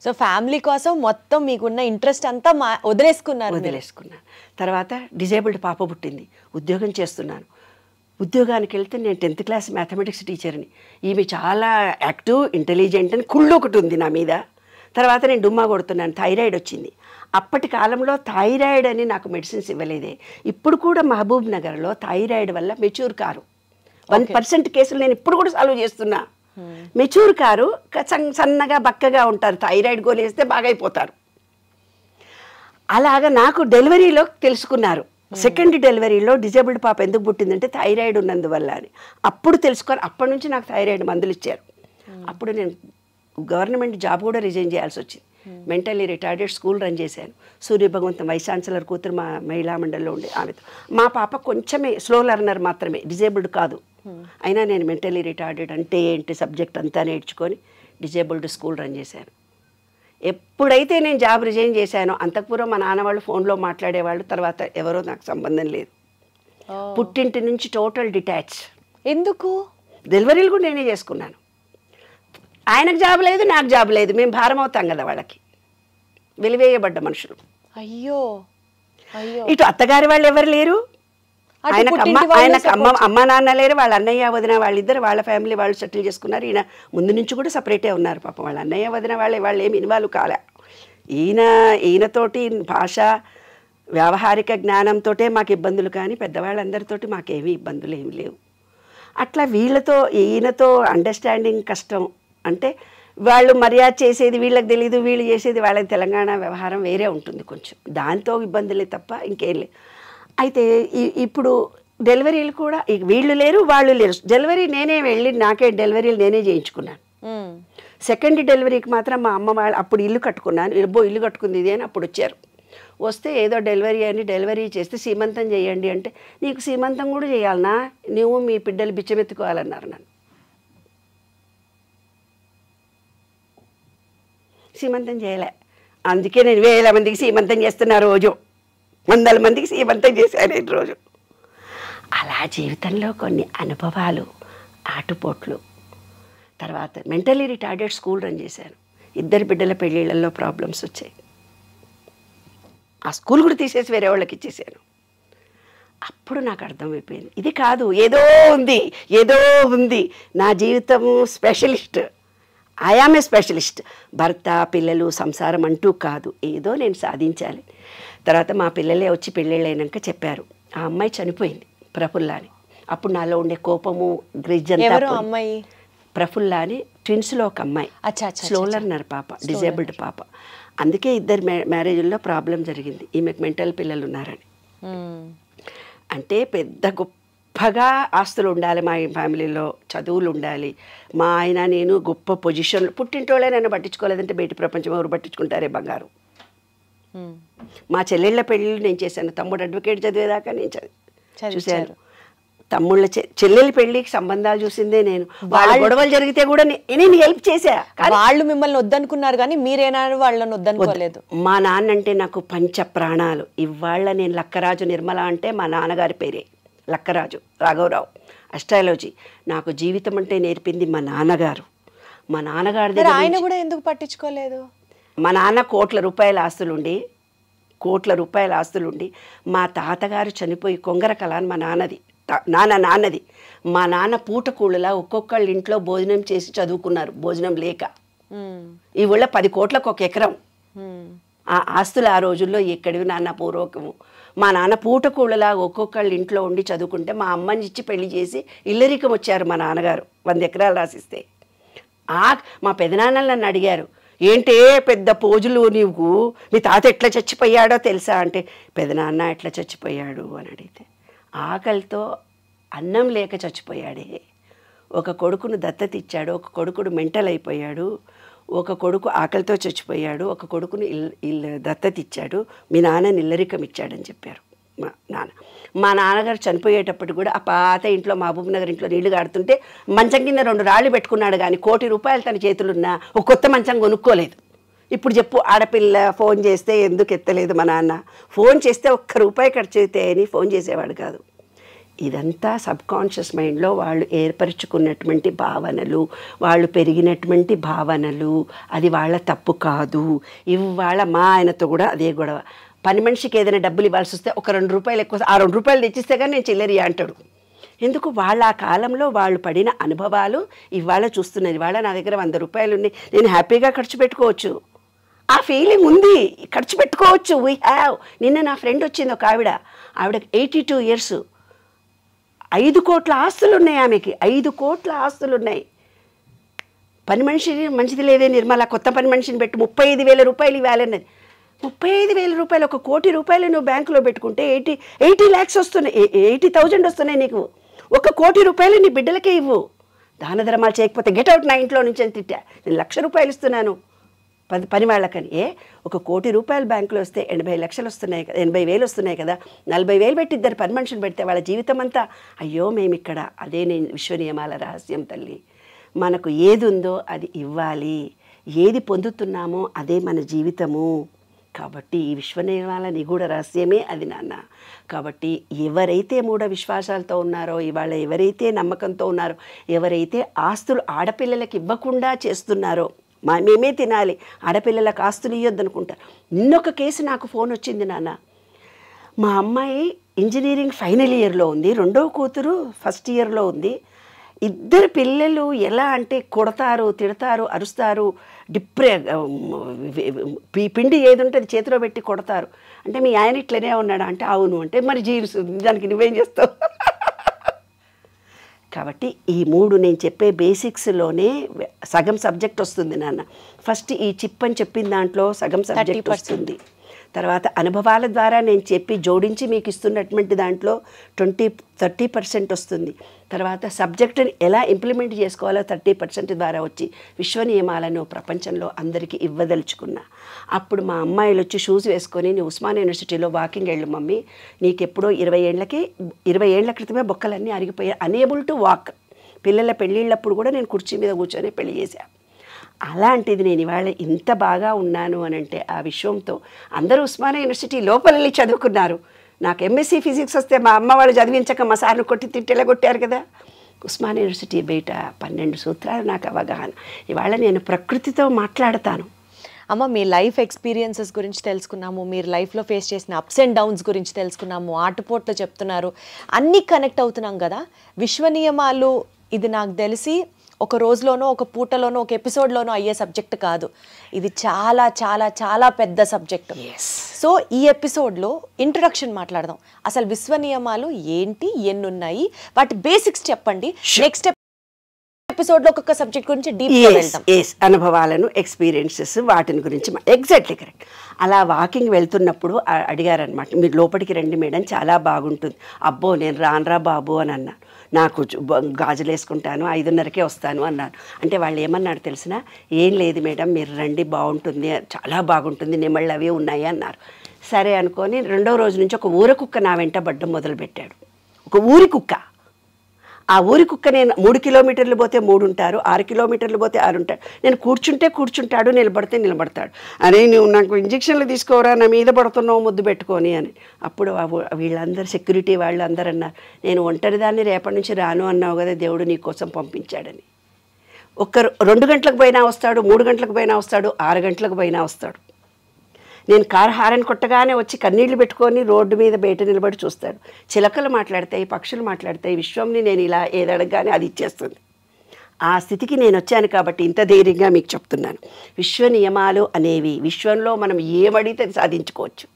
సో ఫ్యామిలీ కోసం మొత్తం మీకున్న ఇంట్రెస్ట్ అంతా వదిలేసుకున్నాను. తర్వాత డిజేబుల్డ్ పాప పుట్టింది, ఉద్యోగం చేస్తున్నాను. ఉద్యోగానికి వెళ్తే నేను 10th క్లాస్ మ్యాథమెటిక్స్ టీచర్ని. ఈమె చాలా యాక్టివ్, ఇంటెలిజెంట్ అని కుళ్ళు ఒకటి ఉంది నా మీద. తర్వాత నేను డుమ్మా కొడుతున్నాను, థైరాయిడ్ వచ్చింది. అప్పటి కాలంలో థైరాయిడ్ అని నాకు మెడిసిన్స్ ఇవ్వలేదే. ఇప్పుడు కూడా మహబూబ్ నగర్లో థైరాయిడ్ వల్ల మెచ్యూర్ కారు 1% కేసులు నేను ఇప్పుడు కూడా సాల్వ్ చేస్తున్నా. మెచ్యూర్ కారు సన్నగా బక్కగా ఉంటారు, థైరాయిడ్ గోలు వేస్తే బాగైపోతారు. అలాగా నాకు డెలివరీలో తెలుసుకున్నారు. సెకండ్ డెలివరీలో డిజేబుల్డ్ పాప ఎందుకు పుట్టిందంటే థైరాయిడ్ ఉన్నందువల్ల అని అప్పుడు తెలుసుకొని, అప్పటి నుంచి నాకు థైరాయిడ్ మందులు ఇచ్చారు. అప్పుడు నేను గవర్నమెంట్ జాబ్ కూడా రిజైన్ చేయాల్సి వచ్చింది. మెంటల్లీ రిటార్డెడ్ స్కూల్ రన్ చేశాను. సూర్య భగవంతం వైస్ ఛాన్సలర్ కూతురు మా మహిళా మండలిలో ఉండే ఆమెతో. మా పాప కొంచెమే స్లో లెర్నర్ మాత్రమే, డిజేబుల్డ్ కాదు. అయినా నేను మెంటల్లీ రిటార్డెడ్ అంటే ఏంటి సబ్జెక్ట్ అంతా నేర్చుకొని డిజేబుల్డ్ స్కూల్ రన్ చేశాను. ఎప్పుడైతే నేను జాబ్ రిజైన్ చేశానో అంతకుపూర్వం మా నాన్న వాళ్ళు ఫోన్లో మాట్లాడేవాళ్ళు, తర్వాత ఎవరో నాకు సంబంధం లేదు. పుట్టింటి నుంచి టోటల్ డిటాచ్. ఎందుకు? డెలివరీలు కూడా నేనే చేసుకున్నాను. ఆయనకు జాబ్ లేదు, నాకు జాబ్ లేదు, మేము భారం అవుతాం కదా వాళ్ళకి. వెలివేయబడ్డ మనుషులు. అయ్యో అయ్యో. ఇటు అత్తగారి వాళ్ళు ఎవరు లేరు, ఆయనకు అమ్మ నాన్న లేరు, వాళ్ళ అన్నయ్య వదిన వాళ్ళిద్దరు వాళ్ళ ఫ్యామిలీ వాళ్ళు సెటిల్ చేసుకున్నారు. ఈయన ముందు నుంచి కూడా సపరేటే ఉన్నారు పాపం. వాళ్ళ అన్నయ్య వదిన వాళ్ళు ఏమి ఇన్వాల్వ్ కాలే. ఈయనతోటి భాష వ్యావహారిక జ్ఞానంతో మాకు ఇబ్బందులు, కానీ పెద్దవాళ్ళందరితోటి మాకేమీ ఇబ్బందులు ఏమి లేవు. అట్లా వీళ్ళతో ఈయనతో అండర్స్టాండింగ్ కష్టం. అంటే వాళ్ళు మర్యాద చేసేది వీళ్ళకి తెలీదు, వీళ్ళు చేసేది వాళ్ళకి. తెలంగాణ వ్యవహారం వేరే ఉంటుంది కొంచెం, దాంతో ఇబ్బందులే తప్ప ఇంకేం లేదు. అయితే ఇప్పుడు డెలివరీలు కూడా వీళ్ళు లేరు వాళ్ళు లేరు. డెలివరీ నేనే వెళ్ళి నాకే డెలివరీలు నేనే చేయించుకున్నాను. సెకండ్ డెలివరీకి మాత్రం మా అమ్మ వాళ్ళు అప్పుడు ఇల్లు కట్టుకున్నాను. ఇల్లు కట్టుకుంది ఇది అని అప్పుడు వచ్చారు. వస్తే ఏదో డెలివరీ అని డెలివరీ చేస్తే సీమంతం చేయండి అంటే, నీకు సీమంతం కూడా చేయాలనా, నువ్వు మీ బిడ్డలు బిచ్చమెత్తుకోవాలన్నారు. నన్ను సీమంతం చేయలే. అందుకే నేను 1000 మందికి సీమంతం చేస్తున్నా, రోజు 100 మందికి సీమంతం చేశాను ఈ రోజు. అలా జీవితంలో కొన్ని అనుభవాలు, ఆటుపోట్లు. తర్వాత మెంటలీ రిటార్డెడ్ స్కూల్ రన్ చేశాను. 2 బిడ్డల పెళ్ళిళ్ళల్లో ప్రాబ్లమ్స్ వచ్చాయి. ఆ స్కూల్ కూడా తీసేసి వేరే వాళ్ళకి ఇచ్చేసాను. అప్పుడు నాకు అర్థమైపోయింది, ఇది కాదు, ఏదో ఉంది నా జీవితం. Specialist, I am a specialist. భర్త పిల్లలు సంసారం అంటూ కాదు, ఏదో నేను సాధించాలి. తర్వాత మా పిల్లలే వచ్చి పెళ్ళిళ్ళైనాక చెప్పారు, ఆ అమ్మాయి చనిపోయింది ప్రఫుల్లా అని. అప్పుడు నాలో ఉండే కోపము గ్రిజ్ అంతా. అమ్మాయి ప్రఫుల్లా అని ట్విన్స్లో ఒక అమ్మాయి, స్లో లెర్నర్ పాప, డిజేబుల్డ్ పాప. అందుకే 2 మ్యారేజ్ల్లో ప్రాబ్లం జరిగింది. ఈమెకు మెంటల్ పిల్లలు ఉన్నారని. అంటే పెద్ద గొప్పగా ఆస్తులు ఉండాలి మా ఫ్యామిలీలో, చదువులు ఉండాలి. మా ఆయన నేను గొప్ప పొజిషన్లో, పుట్టింటోళ్ళే నన్ను పట్టించుకోలేదంటే బయట ప్రపంచం ఎవరు పట్టించుకుంటారే బంగారు. మా చెల్లెళ్ళ పెళ్ళిళ్ళు నేను చేశాను. తమ్ముడు అడ్వకేట్ చదివేదాకా నేను చూశాను. తమ్ముళ్ళ చెల్లెళ్ళ పెళ్ళికి సంబంధాలు చూసిందే నేను. వాళ్ళ గొడవలు జరిగితే కూడా నేను హెల్ప్ చేశా. వాళ్ళు మిమ్మల్ని వద్దనుకున్నారు కానీ మీరేనాడు వాళ్ళని వద్దనుకోలేదు. మా నాన్న అంటే నాకు పంచ ప్రాణాలు. ఇవాళ నేను లక్కరాజు నిర్మల అంటే మా నాన్నగారి పేరే లక్కరాజు రాఘవరావు. అస్ట్రాలజీ నాకు జీవితం అంటే నేర్పింది మా నాన్నగారు. మా నాన్నగారి దగ్గర ఆయన కూడా ఎందుకు పట్టించుకోలేదు? మా నాన్న కోట్ల రూపాయల ఆస్తులుండి మా తాతగారు చనిపోయి కొంగర కళ అని మా నాన్నది. మా నాన్న పూటకూళ్ళలా ఒక్కొక్కళ్ళ ఇంట్లో భోజనం చేసి చదువుకున్నారు, భోజనం లేక. ఈ ఊళ్ళో 10 కోట్లకు 1 ఎకరం. ఆ ఆస్తులు ఆ రోజుల్లో ఎక్కడివి నాన్న పూర్వకము. మా నాన్న పూటకూళ్ళలా ఒక్కొక్కళ్ళ ఇంట్లో ఉండి చదువుకుంటే మా అమ్మని ఇచ్చి పెళ్లి చేసి ఇల్లరికం వచ్చారు మా నాన్నగారు 100 ఎకరాలు రాసిస్తే. మా పెదనాన్నలు నన్ను అడిగారు, ఏంటే పెద్ద పోజులు నీవు, మీ తాత ఎట్లా చచ్చిపోయాడో తెలుసా అంటే, పెదనాన్న ఎట్లా చచ్చిపోయాడు అని అడిగితే, ఆకలితో అన్నం లేక చచ్చిపోయాడే. ఒక కొడుకును దత్తత ఇచ్చాడు, ఒక కొడుకుడు మెంటల్ అయిపోయాడు, ఒక కొడుకు ఆకలితో చచ్చిపోయాడు, ఒక కొడుకును దత్తత ఇచ్చాడు, మీ నాన్న ఇల్లరికం ఇచ్చాడని చెప్పారు మా నాన్నగారు చనిపోయేటప్పుడు కూడా ఆ పాత ఇంట్లో మహబూబ్ నగర్ ఇంట్లో నీళ్లు గాడుతుంటే మంచం కింద 2 రాళ్ళు పెట్టుకున్నాడు, కానీ 1 కోటి రూపాయలు తన చేతులున్నా ఒక కొత్త మంచం కొనుక్కోలేదు. ఇప్పుడు చెప్పు, ఆడపిల్ల ఫోన్ చేస్తే ఎందుకు ఎత్తలేదు మా నాన్న? ఫోన్ చేస్తే 1 రూపాయి ఖర్చు అయితే అని ఫోన్ చేసేవాడు కాదు. ఇదంతా సబ్కాన్షియస్ మైండ్లో వాళ్ళు ఏర్పరచుకున్నటువంటి భావనలు, వాళ్ళు పెరిగినటువంటి భావనలు. అది వాళ్ళ తప్పు కాదు. ఇవాళ మా ఆయనతో కూడా అదే గొడవ. పని మనిషికి ఏదైనా డబ్బులు ఇవ్వాల్సి వస్తే ఒక 2 రూపాయలు ఎక్కువ, ఆ 2 రూపాయలు తెచ్చిస్తే కానీ నేను చిల్లరియా అంటాడు. ఎందుకు? వాళ్ళ ఆ కాలంలో వాళ్ళు పడిన అనుభవాలు ఇవాళ చూస్తున్నది. ఇవాళ నా దగ్గర 100 రూపాయలు ఉన్నాయి, నేను హ్యాపీగా ఖర్చు పెట్టుకోవచ్చు. ఆ ఫీలింగ్ ఉంది, ఖర్చు పెట్టుకోవచ్చు. We have. నిన్న నా ఫ్రెండ్ వచ్చింది ఒక ఆవిడకి 82 ఇయర్స్, 5 కోట్ల ఆస్తులు ఉన్నాయి ఆమెకి. 5 కోట్ల ఆస్తులు ఉన్నాయి. పని మనిషి మంచిది లేదే నిర్మల, కొత్త పని మనిషిని పెట్టి 35,000 రూపాయలు ఇవ్వాలన్నది. 35,000 రూపాయలు, 1 కోటి రూపాయలు నువ్వు బ్యాంకులో పెట్టుకుంటే 80 lakhs వస్తున్నాయి, 80,000 వస్తున్నాయి నీకు. 1 కోటి రూపాయలు నీ బిడ్డలకే ఇవ్వు. దాన ధర్మాలు చేయకపోతే గెట్అవుట్ నా ఇంట్లో నుంచి అని తిట్టా. నేను 1,00,000 రూపాయలు ఇస్తున్నాను పని వాళ్ళకని. 1 కోటి రూపాయలు బ్యాంకులో వస్తే 80 లక్షలు వస్తున్నాయి కదా, 80,000 వస్తున్నాయి కదా, 40,000 పెట్టి 2 పని మనుషులు పెడితే వాళ్ళ జీవితం అంతా అయ్యో మేము ఇక్కడ. అదే నేను విశ్వ నియమాల రహస్యం తల్లి. మనకు ఏది ఉందో అది ఇవ్వాలి, ఏది పొందుతున్నామో అదే మన జీవితము. కాబట్టి ఈ విశ్వ నియమాల నిగూఢ రహస్యమే అది నాన్న. కాబట్టి ఎవరైతే మూఢ విశ్వాసాలతో ఉన్నారో, ఇవాళ ఎవరైతే నమ్మకంతో ఉన్నారో, ఎవరైతే ఆస్తులు ఆడపిల్లలకి ఇవ్వకుండా చేస్తున్నారో, మేమే తినాలి, ఆడపిల్లలకు ఆస్తులు ఇవ్వద్దు అనుకుంటారు. నిన్నొక కేసు నాకు ఫోన్ వచ్చింది నాన్న. మా అమ్మాయి ఇంజనీరింగ్ ఫైనల్ ఇయర్లో ఉంది, 2వ కూతురు ఫస్ట్ ఇయర్లో ఉంది. 2 పిల్లలు ఎలా అంటే కొడతారు, తిడతారు, అరుస్తారు, పిండి ఏది ఉంటే అది చేతిలో పెట్టి కొడతారు. అంటే మీ ఆయన ఇట్లనే ఉన్నాడా అంటే అవును. అంటే మరి జీన్స్ దానికి నువ్వేం చేస్తావు? కాబట్టి ఈ 3 నేను చెప్పే బేసిక్స్లోనే సగం సబ్జెక్ట్ వస్తుంది నాన్న. ఫస్ట్ ఈ చిప్ అని చెప్పిన దాంట్లో సగం సబ్జెక్ట్ వస్తుంది. తర్వాత అనుభవాల ద్వారా నేను చెప్పి జోడించి మీకు ఇస్తున్నటువంటి దాంట్లో 30% వస్తుంది. తర్వాత సబ్జెక్టుని ఎలా ఇంప్లిమెంట్ చేసుకోవాలో 30% ద్వారా వచ్చి విశ్వ నియమాలను ప్రపంచంలో అందరికీ ఇవ్వదలుచుకున్నా. అప్పుడు మా అమ్మాయిలు వచ్చి షూస్ వేసుకొని నీ ఉస్మానియా యూనివర్సిటీలో వాకింగ్ వెళ్ళు మమ్మీ, నీకెప్పుడో 20 ఏళ్ల క్రితమే బొక్కలన్నీ అరిగిపోయాయి, అనేబుల్ టు వాక్. పిల్లల పెళ్ళిళ్ళప్పుడు కూడా నేను కుర్చీ మీద కూర్చొని పెళ్లి చేశాను. అలాంటిది నేను ఇవాళ ఇంత బాగా ఉన్నాను అని అంటే ఆ విశ్వంతో. అందరూ ఉస్మానియా యూనివర్సిటీ లోపల వెళ్ళి చదువుకున్నారు. నాకు ఎంఎస్సీ ఫిజిక్స్ వస్తే మా అమ్మ వాళ్ళు చదివించక మా సార్ను కొట్టి తిట్టేలా కొట్టారు కదా. ఉస్మానియా యూనివర్సిటీ బయట 12 సూత్రాలు నాకు అవగాహన. ఇవాళ నేను ప్రకృతితో మాట్లాడతాను. అమ్మ, మీ లైఫ్ ఎక్స్పీరియన్సెస్ గురించి తెలుసుకున్నాము, మీరు లైఫ్లో ఫేస్ చేసిన అప్స్ అండ్ డౌన్స్ గురించి తెలుసుకున్నాము, ఆటుపోట్లు చెప్తున్నారు, అన్నీ కనెక్ట్ అవుతున్నాం కదా. విశ్వ నియమాలు ఇది నాకు తెలిసి ఒక రోజులోనో, ఒక పూటలోనో, ఒక ఎపిసోడ్లోనో అయ్యే సబ్జెక్ట్ కాదు. ఇది చాలా చాలా చాలా పెద్ద సబ్జెక్ట్. సో ఈ ఎపిసోడ్లో ఇంట్రడక్షన్ మాట్లాడదాం. అసలు విశ్వ నియమాలు ఏంటి, ఎన్ని ఉన్నాయి, వాటి బేసిక్స్ చెప్పండి. నెక్స్ట్ ఎపిసోడ్లో ఒక్కొక్క సబ్జెక్ట్ గురించి డీప్గా వెళ్దాం. అనుభవాలను, ఎక్స్పీరియన్సెస్, వాటిని గురించి ఎగ్జాక్ట్లీ కరెక్ట్. అలా వాకింగ్ వెళ్తున్నప్పుడు అడిగారనమాట, మీరు లోపలికి రండి మేడం, చాలా బాగుంటుంది. అబ్బో నేను రానురా బాబు అని అన్నాను. నాకు గాజులు వేసుకుంటాను, 5:30కే వస్తాను అన్నాను. అంటే వాళ్ళు ఏమన్నారు తెలిసిన, ఏం లేదు మేడం మీరు రండి బాగుంటుంది, చాలా బాగుంటుంది, నెమళ్ళు అవి ఉన్నాయి అన్నారు. సరే అనుకొని 2వ రోజు నుంచి ఒక ఊర కుక్క నా వెంట పడ్డం మొదలుపెట్టాడు. ఒక ఊరి కుక్క. ఆ ఊరి కుక్క నేను 3 కిలోమీటర్లు పోతే 3 ఉంటారు, 6 కిలోమీటర్లు పోతే 6 ఉంటాడు. నేను కూర్చుంటే కూర్చుంటాడు, నిలబడితే నిలబడతాడు. అరే నువ్వు నాకు ఇంజక్షన్లు తీసుకోరా, నా మీద పడుతున్నావు ముద్దు పెట్టుకొని అని. అప్పుడు వీళ్ళందరూ సెక్యూరిటీ వాళ్ళు అందరూ అన్నారు, నేను ఒంటరిదాన్ని రేపటి నుంచి రాను అన్నావు కదా, దేవుడు నీ కోసం పంపించాడని. 2 గంటలకు పోయినా వస్తాడు, 3 గంటలకు పోయినా వస్తాడు, 6 గంటలకు పోయినా వస్తాడు. నేను కారు హారన్ కొట్టగానే వచ్చి కన్నీళ్లు పెట్టుకొని రోడ్డు మీద బయట నిలబడి చూస్తాడు. చిలకలు మాట్లాడతాయి, పక్షులు మాట్లాడతాయి, విశ్వంని నేను ఇలా ఏదడగానే అది ఇచ్చేస్తుంది. ఆ స్థితికి నేను వచ్చాను కాబట్టి ఇంత ధైర్యంగా మీకు చెప్తున్నాను. విశ్వ నియమాలు అనేవి విశ్వంలో మనం ఏమడిగితే అది సాధించుకోవచ్చు.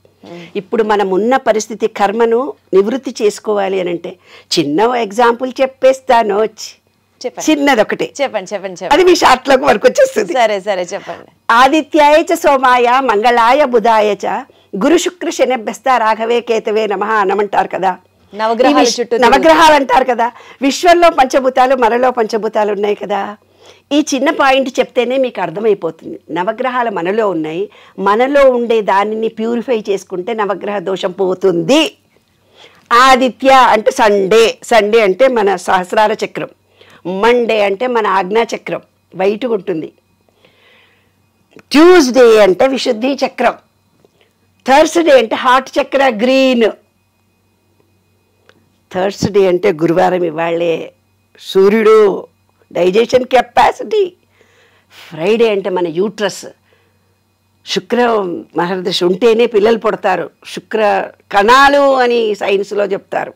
ఇప్పుడు మనం ఉన్న పరిస్థితి కర్మను నివృత్తి చేసుకోవాలి అని అంటే చిన్న ఎగ్జాంపుల్ చెప్పేస్తాను. చిన్నదొకటి చెప్పండి. అది మీ షార్ట్లోకి వరకు వచ్చేస్తుంది. సరే చెప్పండి. ఆదిత్యాయ చ సోమాయ మంగళాయ బుధాయ చ గురు శుక్ర శనిభ్యస్త రాఘవే కేతవే నమః అనమంటారు కదా. నవగ్రహాలు అంటారు కదా. విశ్వంలో పంచభూతాలు, మనలో పంచభూతాలు ఉన్నాయి కదా. ఈ చిన్న పాయింట్ చెప్తేనే మీకు అర్థమైపోతుంది. నవగ్రహాలు మనలో ఉన్నాయి, మనలో ఉండే దానిని ప్యూరిఫై చేసుకుంటే నవగ్రహ దోషం పోతుంది. ఆదిత్య అంటే సండే అంటే మన సహస్రార చక్రం, మండే అంటే మన ఆజ్ఞా చక్రం వైట్గా ఉంటుంది, ట్యూస్డే అంటే విశుద్ధి చక్రం, థర్స్డే అంటే హార్ట్ చక్ర గ్రీన్, థర్స్డే అంటే గురువారం ఇవాళే సూర్యుడు డైజెషన్ కెపాసిటీ, ఫ్రైడే అంటే మన యూట్రస్, శుక్ర మహర్దశ ఉంటేనే పిల్లలు పుడతారు, శుక్ర కణాలు అని సైన్స్లో చెప్తారు,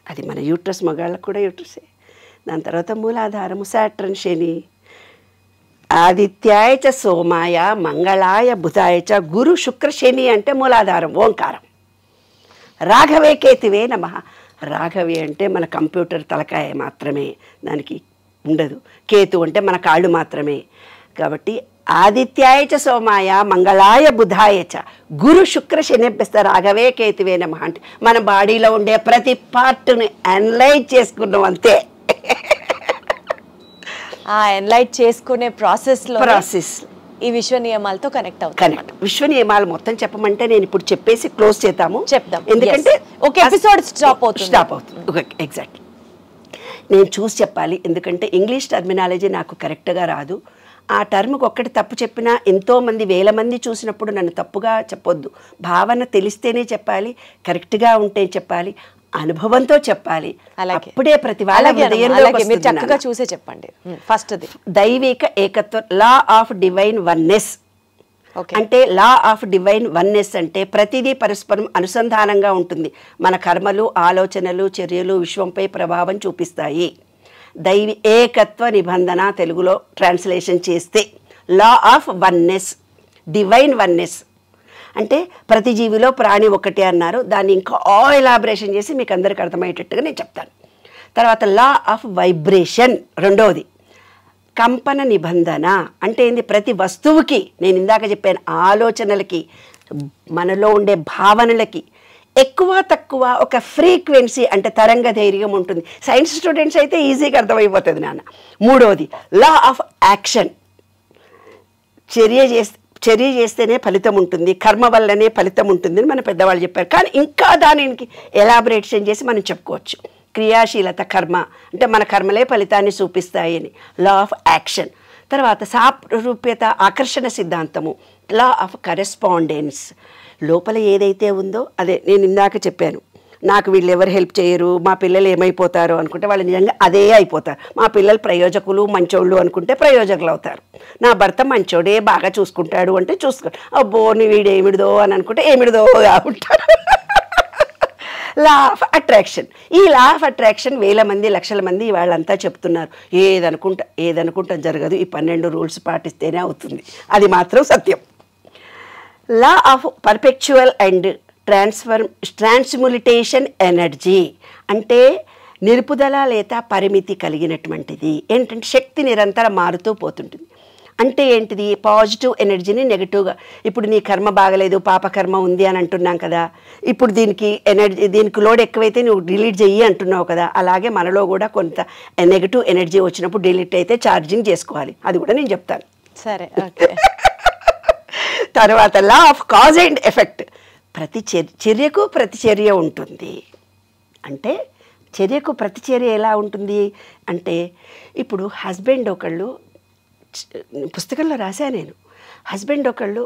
అది మన యూట్రస్, మగాళ్ళకు కూడా యూట్రసే. దాని తర్వాత మూలాధారము సాట్రన్ శని. ఆదిత్యాయ చ సోమాయ మంగళాయ బుధాయ చ గురు శుక్ర శని అంటే మూలాధారం ఓంకారం. రాఘవే కేతువే నమః. రాఘవే అంటే మన కంప్యూటర్ తలకాయ మాత్రమే, దానికి ఉండదు. కేతు అంటే మన కాళ్ళు మాత్రమే. కాబట్టి ఆదిత్యాయ చ సోమాయ మంగళాయ బుధాయ చ గురు శుక్ర శనిభ్యస్త రాఘవే కేతువే నమః అంటే మన బాడీలో ఉండే ప్రతి పార్ట్ని అనలైజ్ చేసుకున్నాం అంతే. ఆ ఎన్లైట్ చేసుకునే ప్రాసెస్ ఈ విశ్వ నియమాలతో కనెక్ట్ కనెక్ట్. విశ్వ నియమాలు మొత్తం చెప్పమంటే నేను ఇప్పుడు చెప్పేసి క్లోజ్ చేద్దాము, చెప్దాం. ఎందుకంటే ఒక ఎపిసోడ్ స్టాప్ అవుతుంది. ఎగ్జాక్ట్. నేను చూసి చెప్పాలి, ఎందుకంటే ఇంగ్లీష్ టర్మినాలజీ నాకు కరెక్ట్గా రాదు. ఆ టర్మ్కి ఒక్కటి తప్పు చెప్పినా ఎంతోమంది 1000 మంది చూసినప్పుడు నన్ను తప్పుగా చెప్పొద్దు. భావన తెలిస్తేనే చెప్పాలి, కరెక్ట్గా ఉంటే చెప్పాలి, అనుభవంతో చెప్పాలి. అప్పుడే ప్రతి వాళ్ళ చక్కగా చూసే చెప్పండి. ఫస్ట్ దైవిక ఏకత్వం, లా ఆఫ్ డివైన్ వన్నెస్. అంటే లా ఆఫ్ డివైన్ వన్నెస్ అంటే ప్రతిదీ పరస్పరం అనుసంధానంగా ఉంటుంది. మన కర్మలు, ఆలోచనలు, చర్యలు విశ్వంపై ప్రభావం చూపిస్తాయి. దైవి ఏకత్వ నిబంధన తెలుగులో ట్రాన్స్లేషన్ చేస్తే law of oneness, divine oneness. అంటే ప్రతి జీవిలో ప్రాణి ఒకటే అన్నారు. దాన్ని ఇంకా ఎలాబరేషన్ చేసి మీకు అందరికి అర్థమయ్యేటట్టుగా నేను చెప్తాను. తర్వాత లా ఆఫ్ వైబ్రేషన్ రెండవది. కంపన నిబంధన అంటే ఏంది? ప్రతి వస్తువుకి, నేను ఇందాక చెప్పాను, ఆలోచనలకి, మనలో ఉండే భావనలకి ఎక్కువ తక్కువ ఒక ఫ్రీక్వెన్సీ అంటే తరంగ ధైర్యం ఉంటుంది. సైన్స్ స్టూడెంట్స్ అయితే ఈజీగా అర్థమైపోతుంది నాన్న. మూడవది లా ఆఫ్ యాక్షన్. చర్య చేస్తేనే ఫలితం ఉంటుంది, కర్మ వల్లనే ఫలితం ఉంటుంది అని మన పెద్దవాళ్ళు చెప్పారు. కానీ ఇంకా దానికి ఎలాబరేషన్ చేసి మనం చెప్పుకోవచ్చు. క్రియాశీలత కర్మ అంటే మన కర్మలే ఫలితాన్ని చూపిస్తాయి అని లా ఆఫ్ యాక్షన్. తర్వాత సారూప్యత ఆకర్షణ సిద్ధాంతము, లా ఆఫ్ కరెస్పాండెన్స్. లోపల ఏదైతే ఉందో అదే నేను ఇందాక చెప్పాను. నాకు వీళ్ళు ఎవరు హెల్ప్ చేయరు, మా పిల్లలు ఏమైపోతారు అనుకుంటే వాళ్ళు నిజంగా అదే అయిపోతారు. మా పిల్లలు ప్రయోజకులు మంచోళ్ళు అనుకుంటే ప్రయోజకులు అవుతారు. నా భర్త మంచోడే బాగా చూసుకుంటాడు అంటే అబ్బో నీ వీడేమిడిదో అని అనుకుంటే ఏమిడిదో ఉంటారు. Law of attraction. ఈ లా ఆఫ్ అట్రాక్షన్ 1000 మంది 1,00,000 మంది వాళ్ళంతా చెప్తున్నారు. ఏదనుకుంటా జరగదు, ఈ 12 రూల్స్ పాటిస్తేనే అవుతుంది. అది మాత్రం సత్యం. Law of perpetual and transmutation energy అంటే నిలుపుదల లేదా పరిమితి కలిగినటువంటిది. ఏంటంటే శక్తి నిరంతరం మారుతూ పోతుంటుంది. అంటే ఏంటిది? పాజిటివ్ ఎనర్జీని నెగిటివ్గా, ఇప్పుడు నీ కర్మ బాగలేదు, పాపకర్మ ఉంది అని అంటున్నాం కదా, ఇప్పుడు దీనికి లోడ్ ఎక్కువైతే నువ్వు డిలీట్ చెయ్యి అంటున్నావు కదా, అలాగే మనలో కూడా కొంత నెగిటివ్ ఎనర్జీ వచ్చినప్పుడు డిలీట్ అయితే ఛార్జింగ్ చేసుకోవాలి. అది కూడా నేను చెప్తాను. సరే. తర్వాత law of cause and effect. ప్రతి చర్యకు ప్రతిచర్య ఉంటుంది. అంటే చర్యకు ప్రతిచర్య ఎలా ఉంటుంది అంటే, ఇప్పుడు హస్బెండ్ ఒకళ్ళు, పుస్తకంలో రాశా నేను, హస్బెండ్ ఒకళ్ళు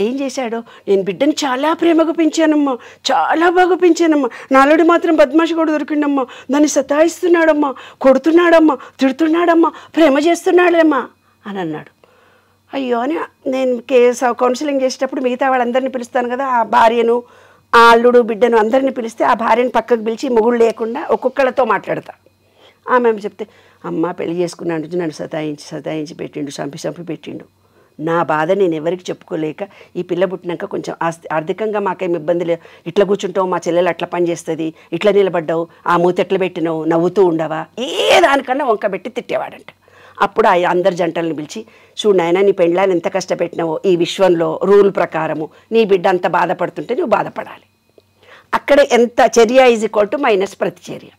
ఏం చేశాడో, నేను బిడ్డను చాలా ప్రేమగా పెంచానమ్మా, చాలా బాగా పెంచానమ్మా, నాలుడి మాత్రం బద్మాషి కూడా దొరికిండమ్మా, దాన్ని సతాయిస్తున్నాడమ్మా, కొడుతున్నాడమ్మా, తిడుతున్నాడమ్మా, ప్రేమ చేస్తున్నాడమ్మా అని అన్నాడు. అయ్యో అని నేను కౌన్సిలింగ్ చేసేటప్పుడు మిగతా వాళ్ళందరినీ పిలుస్తాను కదా, ఆ భార్యను, ఆ అల్లుడు, బిడ్డను అందరినీ పిలిస్తే ఆ భార్యను పక్కకు పిలిచి మొగుడు లేకుండా ఒక్కొక్కళ్ళతో మాట్లాడతా. ఆమె చెప్తే, అమ్మ పెళ్లి చేసుకున్నాడు, నన్ను సతాయించి పెట్టిండు, చంపి పెట్టిండు. నా బాధ నేను ఎవరికి చెప్పుకోలేక ఈ పిల్ల పుట్టినాక కొంచెం ఆర్థికంగా మాకేం ఇబ్బంది లేదు, ఇట్లా కూర్చుంటావు, మా చెల్లెలు అట్లా పని చేస్తుంది, ఇట్లా నిలబడ్డావు, ఆ మూత ఎట్లా పెట్టినావు, నవ్వుతూ ఉండవా, ఏ దానికన్నా వంక పెట్టి తిట్టేవాడంట. అప్పుడు ఆ అందరి జంటలను పిలిచి, చూడు నాయన, నీ పెండ్లాన్ని ఎంత కష్టపెట్టినావో, ఈ విశ్వంలో రూల్ ప్రకారము నీ బిడ్డ అంత బాధపడుతుంటే నువ్వు బాధపడాలి. అక్కడ ఎంత చర్య ఈజ్ ఈక్వల్ టు మైనస్ ప్రతిచర్య.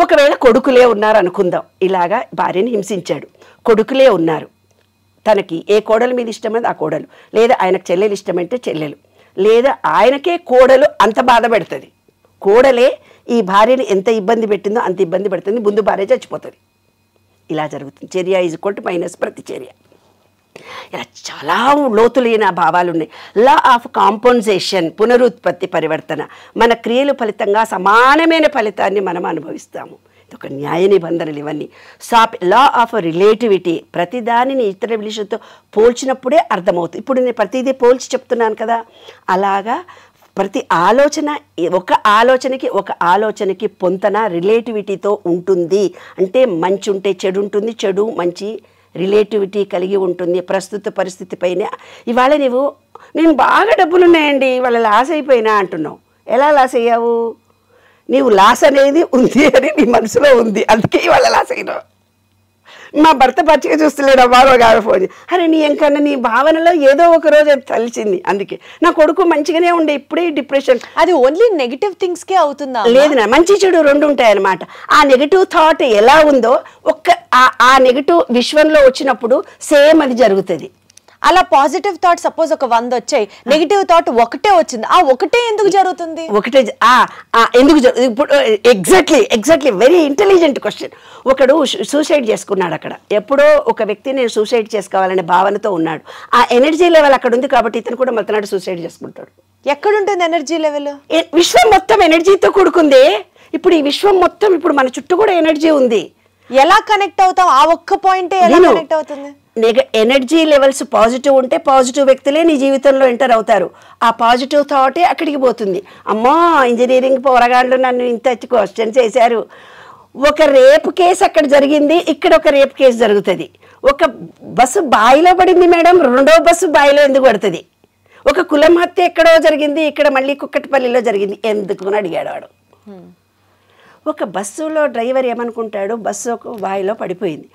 ఒకవేళ కొడుకులే ఉన్నారు అనుకుందాం, ఇలాగా భార్యని హింసించాడు, కొడుకులే ఉన్నారు, తనకి ఏ కోడల మీద ఇష్టమైంది ఆ కోడలు, లేదా ఆయనకు చెల్లెలు ఇష్టమైతే చెల్లెలు, లేదా ఆయనకే కోడలు అంత బాధ పెడుతుంది. కోడలే ఈ భార్యని ఎంత ఇబ్బంది పెట్టిందో అంత ఇబ్బంది పెడుతుంది, ముందు భార్య చచ్చిపోతుంది. ఇలా జరుగుతుంది. చర్య ఈజ్ ఈక్వల్ టు మైనస్ ప్రతిచర్య. ఇలా చాలా లోతులైన భావాలు ఉన్నాయి. లా ఆఫ్ కాంపన్సేషన్, పునరుత్పత్తి పరివర్తన. మన క్రియలు ఫలితంగా సమానమైన ఫలితాన్ని మనం అనుభవిస్తాము. ఇది ఒక న్యాయ నిబంధనలు ఇవన్నీ. లా ఆఫ్ రిలేటివిటీ, ప్రతిదానిని ఇతర విషయంతో పోల్చినప్పుడే అర్థమవుతుంది. ఇప్పుడు నేను ప్రతిదీ పోల్చి చెప్తున్నాను కదా, అలాగా ప్రతి ఆలోచన ఒక ఆలోచనకి పొంతన రిలేటివిటీతో ఉంటుంది. అంటే మంచి ఉంటే చెడు ఉంటుంది, చెడు మంచి రిలేటివిటీ కలిగి ఉంటుంది ప్రస్తుత పరిస్థితిపైనే. ఇవాళ నేను బాగా డబ్బులున్నాయండి, ఇవాళ లాస్ అయిపోయినా అంటున్నావు. ఎలా లాస్ అయ్యావు? నీవు లాస్ అనేది ఉంది అని నీ మనసులో ఉంది, అందుకే ఇవాళ లాస్ అయినావు. మా భర్త పచ్చిగా చూస్తలేడు అమ్మారో గారు ఫోన్ అరే నీ ఎంకన్నా నీ భావనలో ఏదో ఒక రోజు అది తలిచింది. అందుకే నా కొడుకు మంచిగానే ఉండే, ఇప్పుడే డిప్రెషన్. అది ఓన్లీ నెగిటివ్ థింగ్స్కే అవుతుందా? లేదు నా మంచి చెడు రెండు ఉంటాయన్నమాట. ఆ నెగిటివ్ థాట్ ఎలా ఉందో ఆ నెగిటివ్ విశ్వంలో వచ్చినప్పుడు సేమ్ అది జరుగుతుంది. అలా పాజిటివ్ థాట్ సపోజ్ ఒక 100 వచ్చాయి, నెగిటివ్ థాట్ ఒకటే వచ్చింది, ఆ ఒకటే ఎందుకు జరుగుతుంది? ఒకటే ఎందుకు ఇప్పుడు ఎగ్జాక్ట్లీ వెరీ ఇంటెలిజెంట్ క్వశ్చన్. ఒకడు సూసైడ్ చేసుకున్నాడు అక్కడ. ఎప్పుడో ఒక వ్యక్తి నేను సూసైడ్ చేసుకోవాలనే భావనతో ఉన్నాడు. ఆ ఎనర్జీ లెవెల్ అక్కడ ఉంది కాబట్టి ఇతను కూడా మళ్ళీ సూసైడ్ చేసుకుంటాడు. ఎక్కడుంటుంది ఎనర్జీ లెవెల్? విశ్వం మొత్తం ఎనర్జీతో కూడుకుంది. ఇప్పుడు ఈ విశ్వం మొత్తం ఇప్పుడు మన చుట్టూ కూడా ఎనర్జీ ఉంది. ఎలా కనెక్ట్ అవుతాం? ఆ ఒక్క పాయింటే ఎలా కనెక్ట్ అవుతుంది? ఎనర్జీ లెవెల్స్ పాజిటివ్ ఉంటే పాజిటివ్ వ్యక్తులే నీ జీవితంలో ఎంటర్ అవుతారు. ఆ పాజిటివ్ థాటే అక్కడికి పోతుంది. అమ్మో ఇంజనీరింగ్ పోరగాళ్ళు నన్ను ఇంత క్వశ్చన్ చేశారు. ఒక రేపు కేసు అక్కడ జరిగింది, ఇక్కడ ఒక రేపు కేసు జరుగుతుంది. ఒక బస్సు బాయిలో పడింది మేడం, రెండో బస్సు బాయిలో ఎందుకు పడుతుంది? ఒక కులం హత్య ఎక్కడో జరిగింది, ఇక్కడ మళ్ళీ కుక్కటిపల్లిలో జరిగింది, ఎందుకు అని అడిగాడు వాడు. ఒక బస్సులో డ్రైవర్ ఏమనుకుంటాడు, బస్సు ఒక బాయిలో పడిపోయింది.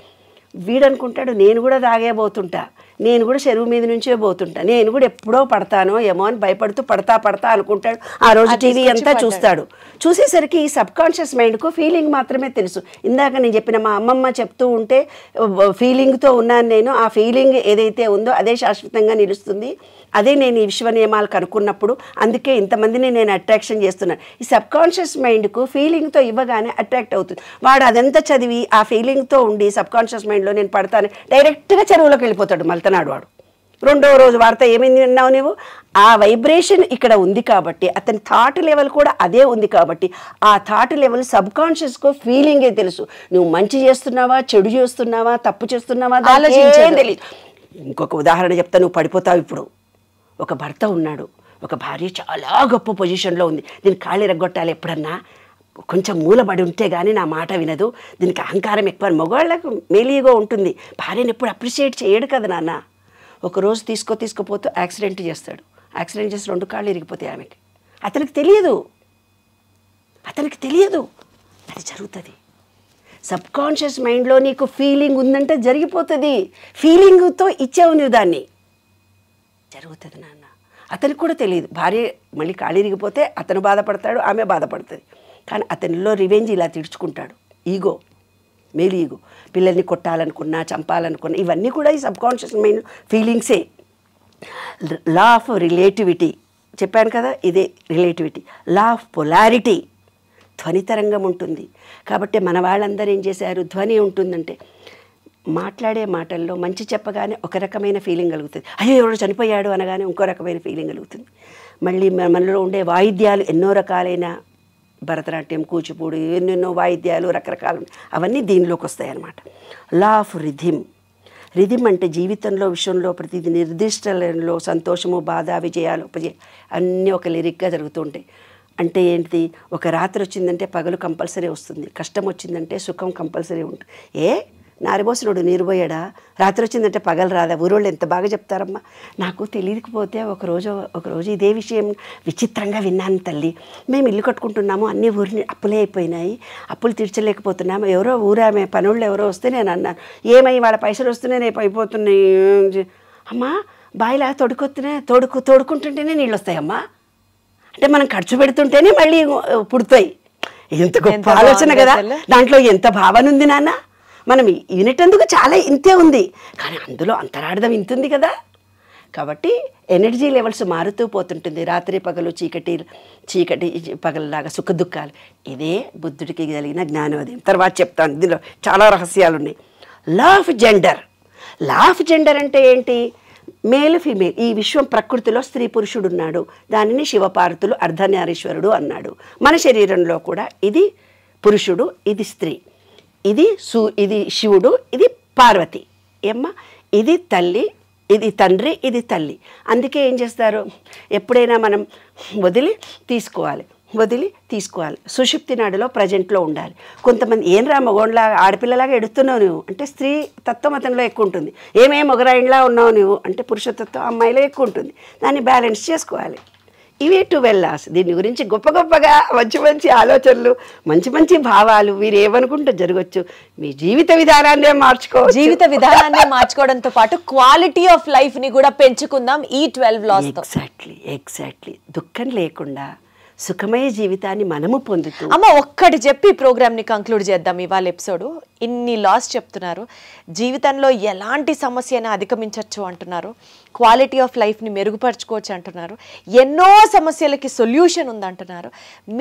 వీడనుకుంటాడు నేను కూడా తాగేబోతుంటా, నేను కూడా చెరువు మీద నుంచే పోతుంటా, నేను కూడా ఎప్పుడో పడతానో ఏమో అని భయపడుతూ పడతా అనుకుంటాడు. ఆ రోజు టీవీ అంతా చూస్తాడు. చూసేసరికి ఈ సబ్ కాన్షియస్ మైండ్కు ఫీలింగ్ మాత్రమే తెలుసు. ఇందాక నేను చెప్పిన మా అమ్మమ్మ చెప్తూ ఉంటే ఫీలింగ్తో ఉన్నాను నేను, ఆ ఫీలింగ్ ఏదైతే ఉందో అదే శాశ్వతంగా నిలుస్తుంది. అదే నేను ఈ విశ్వ నియమాలు కనుక్కున్నప్పుడు అందుకే ఇంతమందిని నేను అట్రాక్షన్ చేస్తున్నాను. ఈ సబ్ కాన్షియస్ మైండ్కు ఫీలింగ్తో ఇవ్వగానే అట్రాక్ట్ అవుతుంది. వాడు అదంతా చదివి ఆ ఫీలింగ్తో ఉండి సబ్ కాన్షియస్ మైండ్లో నేను పడతాను డైరెక్ట్గా చెరువులోకి వెళ్ళిపోతాడు మళ్తనాడు వాడు. రెండో రోజు వార్త ఏమైంది విన్నావు నువ్వు? ఆ వైబ్రేషన్ ఇక్కడ ఉంది కాబట్టి, అతని థాట్ లెవెల్ కూడా అదే ఉంది కాబట్టి, ఆ థాట్ లెవెల్ సబ్ కాన్షియస్కు ఫీలింగే తెలుసు. నువ్వు మంచి చేస్తున్నావా, చెడు చేస్తున్నావా, తప్పు చేస్తున్నావా తెలియదు. ఇంకొక ఉదాహరణ చెప్తా, నువ్వు పడిపోతావు. ఇప్పుడు ఒక భర్త ఉన్నాడు, ఒక భార్య చాలా గొప్ప పొజిషన్లో ఉంది, దీన్ని కాళ్ళు ఎరగొట్టాలి, ఎప్పుడన్నా కొంచెం మూలబడి ఉంటే కానీ నా మాట వినదు, దీనికి అహంకారం ఎక్కువ. మగవాళ్ళకు మేలీగో ఉంటుంది, భార్యను ఎప్పుడు అప్రిషియేట్ చేయడు కదా నాన్న. ఒకరోజు తీసుకుపోతూ యాక్సిడెంట్ చేస్తాడు. యాక్సిడెంట్ చేసి 2 కాళ్ళు ఇరిగిపోతాయి ఆమెకి. అతనికి తెలియదు అది జరుగుతుంది. సబ్ కాన్షియస్ మైండ్లో నీకు ఫీలింగ్ ఉందంటే జరిగిపోతుంది. ఫీలింగ్తో ఇచ్చావు నువ్వు దాన్ని, జరుగుతుంది నాన్న. అతనికి కూడా తెలియదు. భార్య మళ్ళీ కాళ్ళు ఇరిగిపోతే అతను బాధపడతాడు, ఆమె బాధపడుతుంది. కానీ అతనిలో రివెంజ్ ఇలా తీర్చుకుంటాడు. ఈగో, మేలు ఈగో. పిల్లల్ని కొట్టాలనుకున్నా, చంపాలనుకున్నా, ఇవన్నీ కూడా ఈ సబ్ కాన్షియస్ మైండ్ ఫీలింగ్సే. లా ఆఫ్ రిలేటివిటీ చెప్పాను కదా, ఇదే రిలేటివిటీ. లా ఆఫ్ పొలారిటీ, ధ్వని తరంగం ఉంటుంది. కాబట్టి మన వాళ్ళందరూ ఏం చేశారు, ధ్వని ఉంటుందంటే మాట్లాడే మాటల్లో మంచి చెప్పగానే ఒక రకమైన ఫీలింగ్ కలుగుతుంది. అయ్యో ఎవరో చనిపోయాడు అనగానే ఇంకో రకమైన ఫీలింగ్ కలుగుతుంది. మళ్ళీ మనలో ఉండే వాయిద్యాలు ఎన్నో రకాలైన, భరతనాట్యం, కూచిపూడి, ఎన్నెన్నో వాయిద్యాలు రకరకాలు, అవన్నీ దీనిలోకి వస్తాయి అన్నమాట. లా ఆఫ్ రిథిమ్ అంటే జీవితంలో విషయంలో ప్రతిదీ నిర్దిష్టలో సంతోషము, బాధ, విజయాలు, ఉపజయ అన్నీ ఒక లిరిక్గా జరుగుతూ ఉంటాయి. అంటే ఏంటిది, ఒక రాత్రి వచ్చిందంటే పగలు కంపల్సరీ వస్తుంది, కష్టం వచ్చిందంటే సుఖం కంపల్సరీ ఉంటుంది. నారిబోసినోడు నీరుపోయాడా, రాత్రి వచ్చిందంటే పగలు రాదా? ఊరోళ్ళు ఎంత బాగా చెప్తారమ్మా. నాకు తెలియకపోతే ఒకరోజు ఇదే విషయం విచిత్రంగా విన్నాను తల్లి. మేము ఇల్లు కట్టుకుంటున్నాము, అన్ని ఊరిని అప్పులే అయిపోయినాయి, అప్పులు తీర్చలేకపోతున్నాము. ఎవరో ఊరామె పనుళ్ళు ఎవరో వస్తే నేను అన్నాను, ఏమై వాళ్ళ పైసలు వస్తున్నాయి, రేపు అయిపోతున్నాయి. అమ్మా బాయిలా తోడుకుంటుంటేనే నీళ్ళు వస్తాయమ్మా, అంటే మనం ఖర్చు పెడుతుంటేనే మళ్ళీ పుడతాయి. ఎంత గొప్ప ఆలోచన కదా, దాంట్లో ఎంత భావన ఉంది నాన్న. మనం వినేటందుకు చాలా ఇంతే ఉంది, కానీ అందులో అంతరార్థం ఇంతుంది కదా. కాబట్టి ఎనర్జీ లెవెల్స్ మారుతూ పోతుంటుంది. రాత్రి పగలు, చీకటి పగలలాగా సుఖ దుఃఖాలు. ఇదే బుద్ధుడికి కలిగిన జ్ఞానోదయం. తర్వాత చెప్తాను, ఇందులో చాలా రహస్యాలు ఉన్నాయి. లా ఆఫ్ జెండర్ అంటే ఏంటి? మేలు, ఫీమేల్. ఈ విశ్వం ప్రకృతిలో స్త్రీ పురుషుడు ఉన్నాడు, దానిని శివపార్వతులు అర్ధనారీశ్వరుడు అన్నాడు. మన శరీరంలో కూడా ఇది పురుషుడు, ఇది స్త్రీ, ఇది శివుడు, ఇది పార్వతి. ఏమ్మా, ఇది తల్లి, ఇది తండ్రి, ఇది తల్లి. అందుకే ఏం చేస్తారు, ఎప్పుడైనా మనం వదిలి తీసుకోవాలి. సుషుప్తి నాడులో ప్రజెంట్లో ఉండాలి. కొంతమంది ఏం రా మగోళ్ళలాగా ఆడపిల్లలాగా ఎడుతున్నావు నువ్వు అంటే స్త్రీ తత్వం అతనిలో ఎక్కువ ఉంటుంది. మొగరాయిలా ఉన్నావు నువ్వు అంటే పురుషతత్వం అమ్మాయిలో ఎక్కువ ఉంటుంది. దాన్ని బ్యాలెన్స్ చేసుకోవాలి. ఇవే 12 laws. దీని గురించి గొప్ప గొప్పగా మంచి మంచి ఆలోచనలు, మంచి మంచి భావాలు మీరు ఏమనుకుంటే జరగచ్చు. మీ జీవిత విధానాన్నే మార్చుకోవచ్చు. జీవిత విధానాన్ని మార్చుకోవడంతో పాటు క్వాలిటీ ఆఫ్ లైఫ్ ని కూడా పెంచుకుందాం ఈ 12 laws తో. ఎగ్జాక్ట్లీ దుఃఖం లేకుండా సుఖమయ జీవితాన్ని మనము పొందుతూ. అమ్మ ఒక్కటి చెప్పి ప్రోగ్రామ్ ని కంక్లూడ్ చేద్దాం. ఇవాళ ఎపిసోడ్ ఇన్ని లాస్ చెప్తున్నారు, జీవితంలో ఎలాంటి సమస్యను అధిగమించవచ్చు అంటున్నారు, క్వాలిటీ ఆఫ్ లైఫ్ని మెరుగుపరచుకోవచ్చు అంటున్నారు, ఎన్నో సమస్యలకి సొల్యూషన్ ఉందంటున్నారు.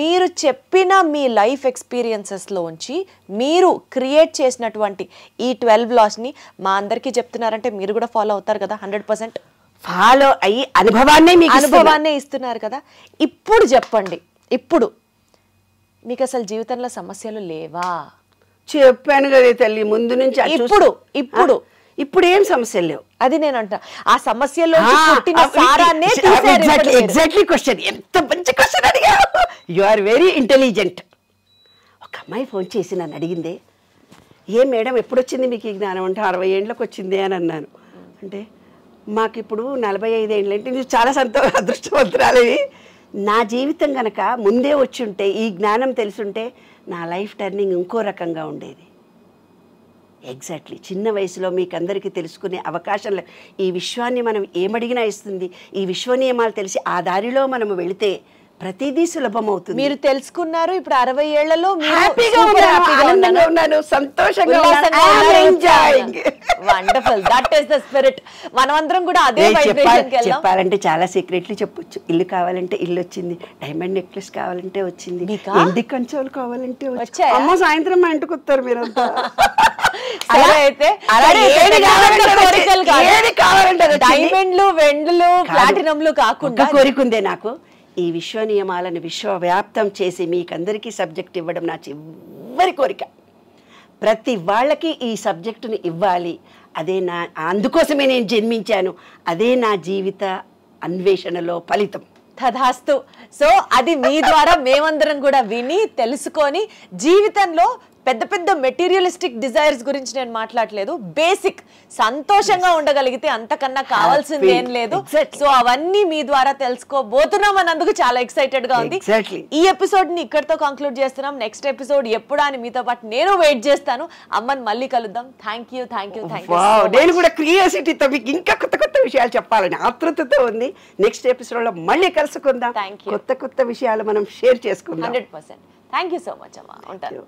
మీరు చెప్పిన మీ లైఫ్ ఎక్స్పీరియన్సెస్లోంచి మీరు క్రియేట్ చేసినటువంటి ఈ 12 లాస్ని మా అందరికీ చెప్తున్నారంటే మీరు కూడా ఫాలో అవుతారు కదా 100%. ఫాలో అయ్యి అనుభవాన్నే ఇస్తున్నారు కదా. ఇప్పుడు చెప్పండి, ఇప్పుడు మీకు అసలు జీవితంలో సమస్యలు లేవా? చెప్పాను కదా తల్లి ముందు నుంచి. ఇప్పుడు ఏం సమస్యలు లేవు. అది నేను అంటా, ఆ సమస్యలో ఎగ్జాక్ట్లీ క్వశ్చన్. ఎంత మంచి క్వశ్చన్ అడిగా. You are very intelligent. ఒక అమ్మాయి ఫోన్ చేసి నన్ను అడిగిందే, ఏ మేడం ఎప్పుడు వచ్చింది మీకు ఈ జ్ఞానం అంటే 60 ఏళ్ళకి వచ్చింది అని అన్నాను. అంటే మాకు ఇప్పుడు 45 ఏళ్ళు అంటే నువ్వు చాలా అదృష్టవంతురాలివి. నా జీవితం కనుక ముందే వచ్చి ఉంటే, ఈ జ్ఞానం తెలుసుంటే నా లైఫ్ టర్నింగ్ ఇంకో రకంగా ఉండేది. ఎగ్జాక్ట్లీ చిన్న వయసులో మీకు అందరికీ తెలుసుకునే అవకాశం ఈ విశ్వాన్ని మనం ఏమడిగినా ఇస్తుంది. ఈ విశ్వ నియమాలు తెలిసి ఆ దారిలో మనము వెళితే ప్రతిదీ సులభం అవుతుంది. మీరు తెలుసుకున్నారు. ఇప్పుడు 60 ఏళ్లలో ఉన్నాను, సంతోషంగా wonderful. That is the spirit. మనమందరం కూడా అదే వైబ్రేషన్కి వెళ్దాం. చెప్పాలంటే చాలా సీక్రెట్లీ చెప్పొచ్చు. ఇల్లు కావాలంటే ఇల్లు వచ్చింది, డైమండ్ నెక్లెస్ కావాలంటే వచ్చింది, ఎండి కంచాలు కావాలంటే వచ్చాయి. అమ్మ సాయంత్రం మా ఇంటికి వస్తారు మీరంతా. డైమండ్లు, వెండ్లు, ప్లాటినంలు కాకుండా కోరికుందే నాకు ఈ విశ్వ నియమాలను విశ్వవ్యాప్తం చేసి మీకందరికీ సబ్జెక్ట్ ఇవ్వడం నా చివరి కోరిక. ప్రతి వాళ్ళకి ఈ సబ్జెక్టుని ఇవ్వాలి. అదే అందుకోసమే నేను జన్మించాను. అదే నా జీవిత అన్వేషణలో ఫలితం. తథాస్తు. సో అది మీ ద్వారా మేమందరం కూడా విని తెలుసుకొని జీవితంలో పెద్ద పెద్ద మెటీరియలిస్టిక్ డిజైర్స్ గురించి నేను మాట్లాడలేదు. బేసిక్ సంతోషంగా ఉండగలిగితే అంతకన్నా కావాల్సింది ఏం లేదు. సో అవన్నీ మీ ద్వారా తెలుసుకోబోతున్నాం అన్నందుకు చాలా ఎక్సైటెడ్ గా ఉంది. ఈ ఎపిసోడ్ ని ఇక్కడితో కంక్లూడ్ చేస్తున్నాం. నెక్స్ట్ ఎపిసోడ్ ఎప్పుడా అని మీతో పాటు నేను వెయిట్ చేస్తాను. అమ్మని మళ్ళీ కలుద్దాం. Thank you. నేను కూడా క్యూరియాసిటీతో మీకు ఇంకా కొత్త కొత్త విషయాలు చెప్పాలని ఆతృతతో ఉంది. నెక్స్ట్ ఎపిసోడ్ లో మళ్ళీ కలుసుకుందాం. కొత్త కొత్త విషయాలు మనం షేర్ చేసుకుందాం. 100%. థ్యాంక్ యూ సో మచ్ అమ్మా. ఉంటాను.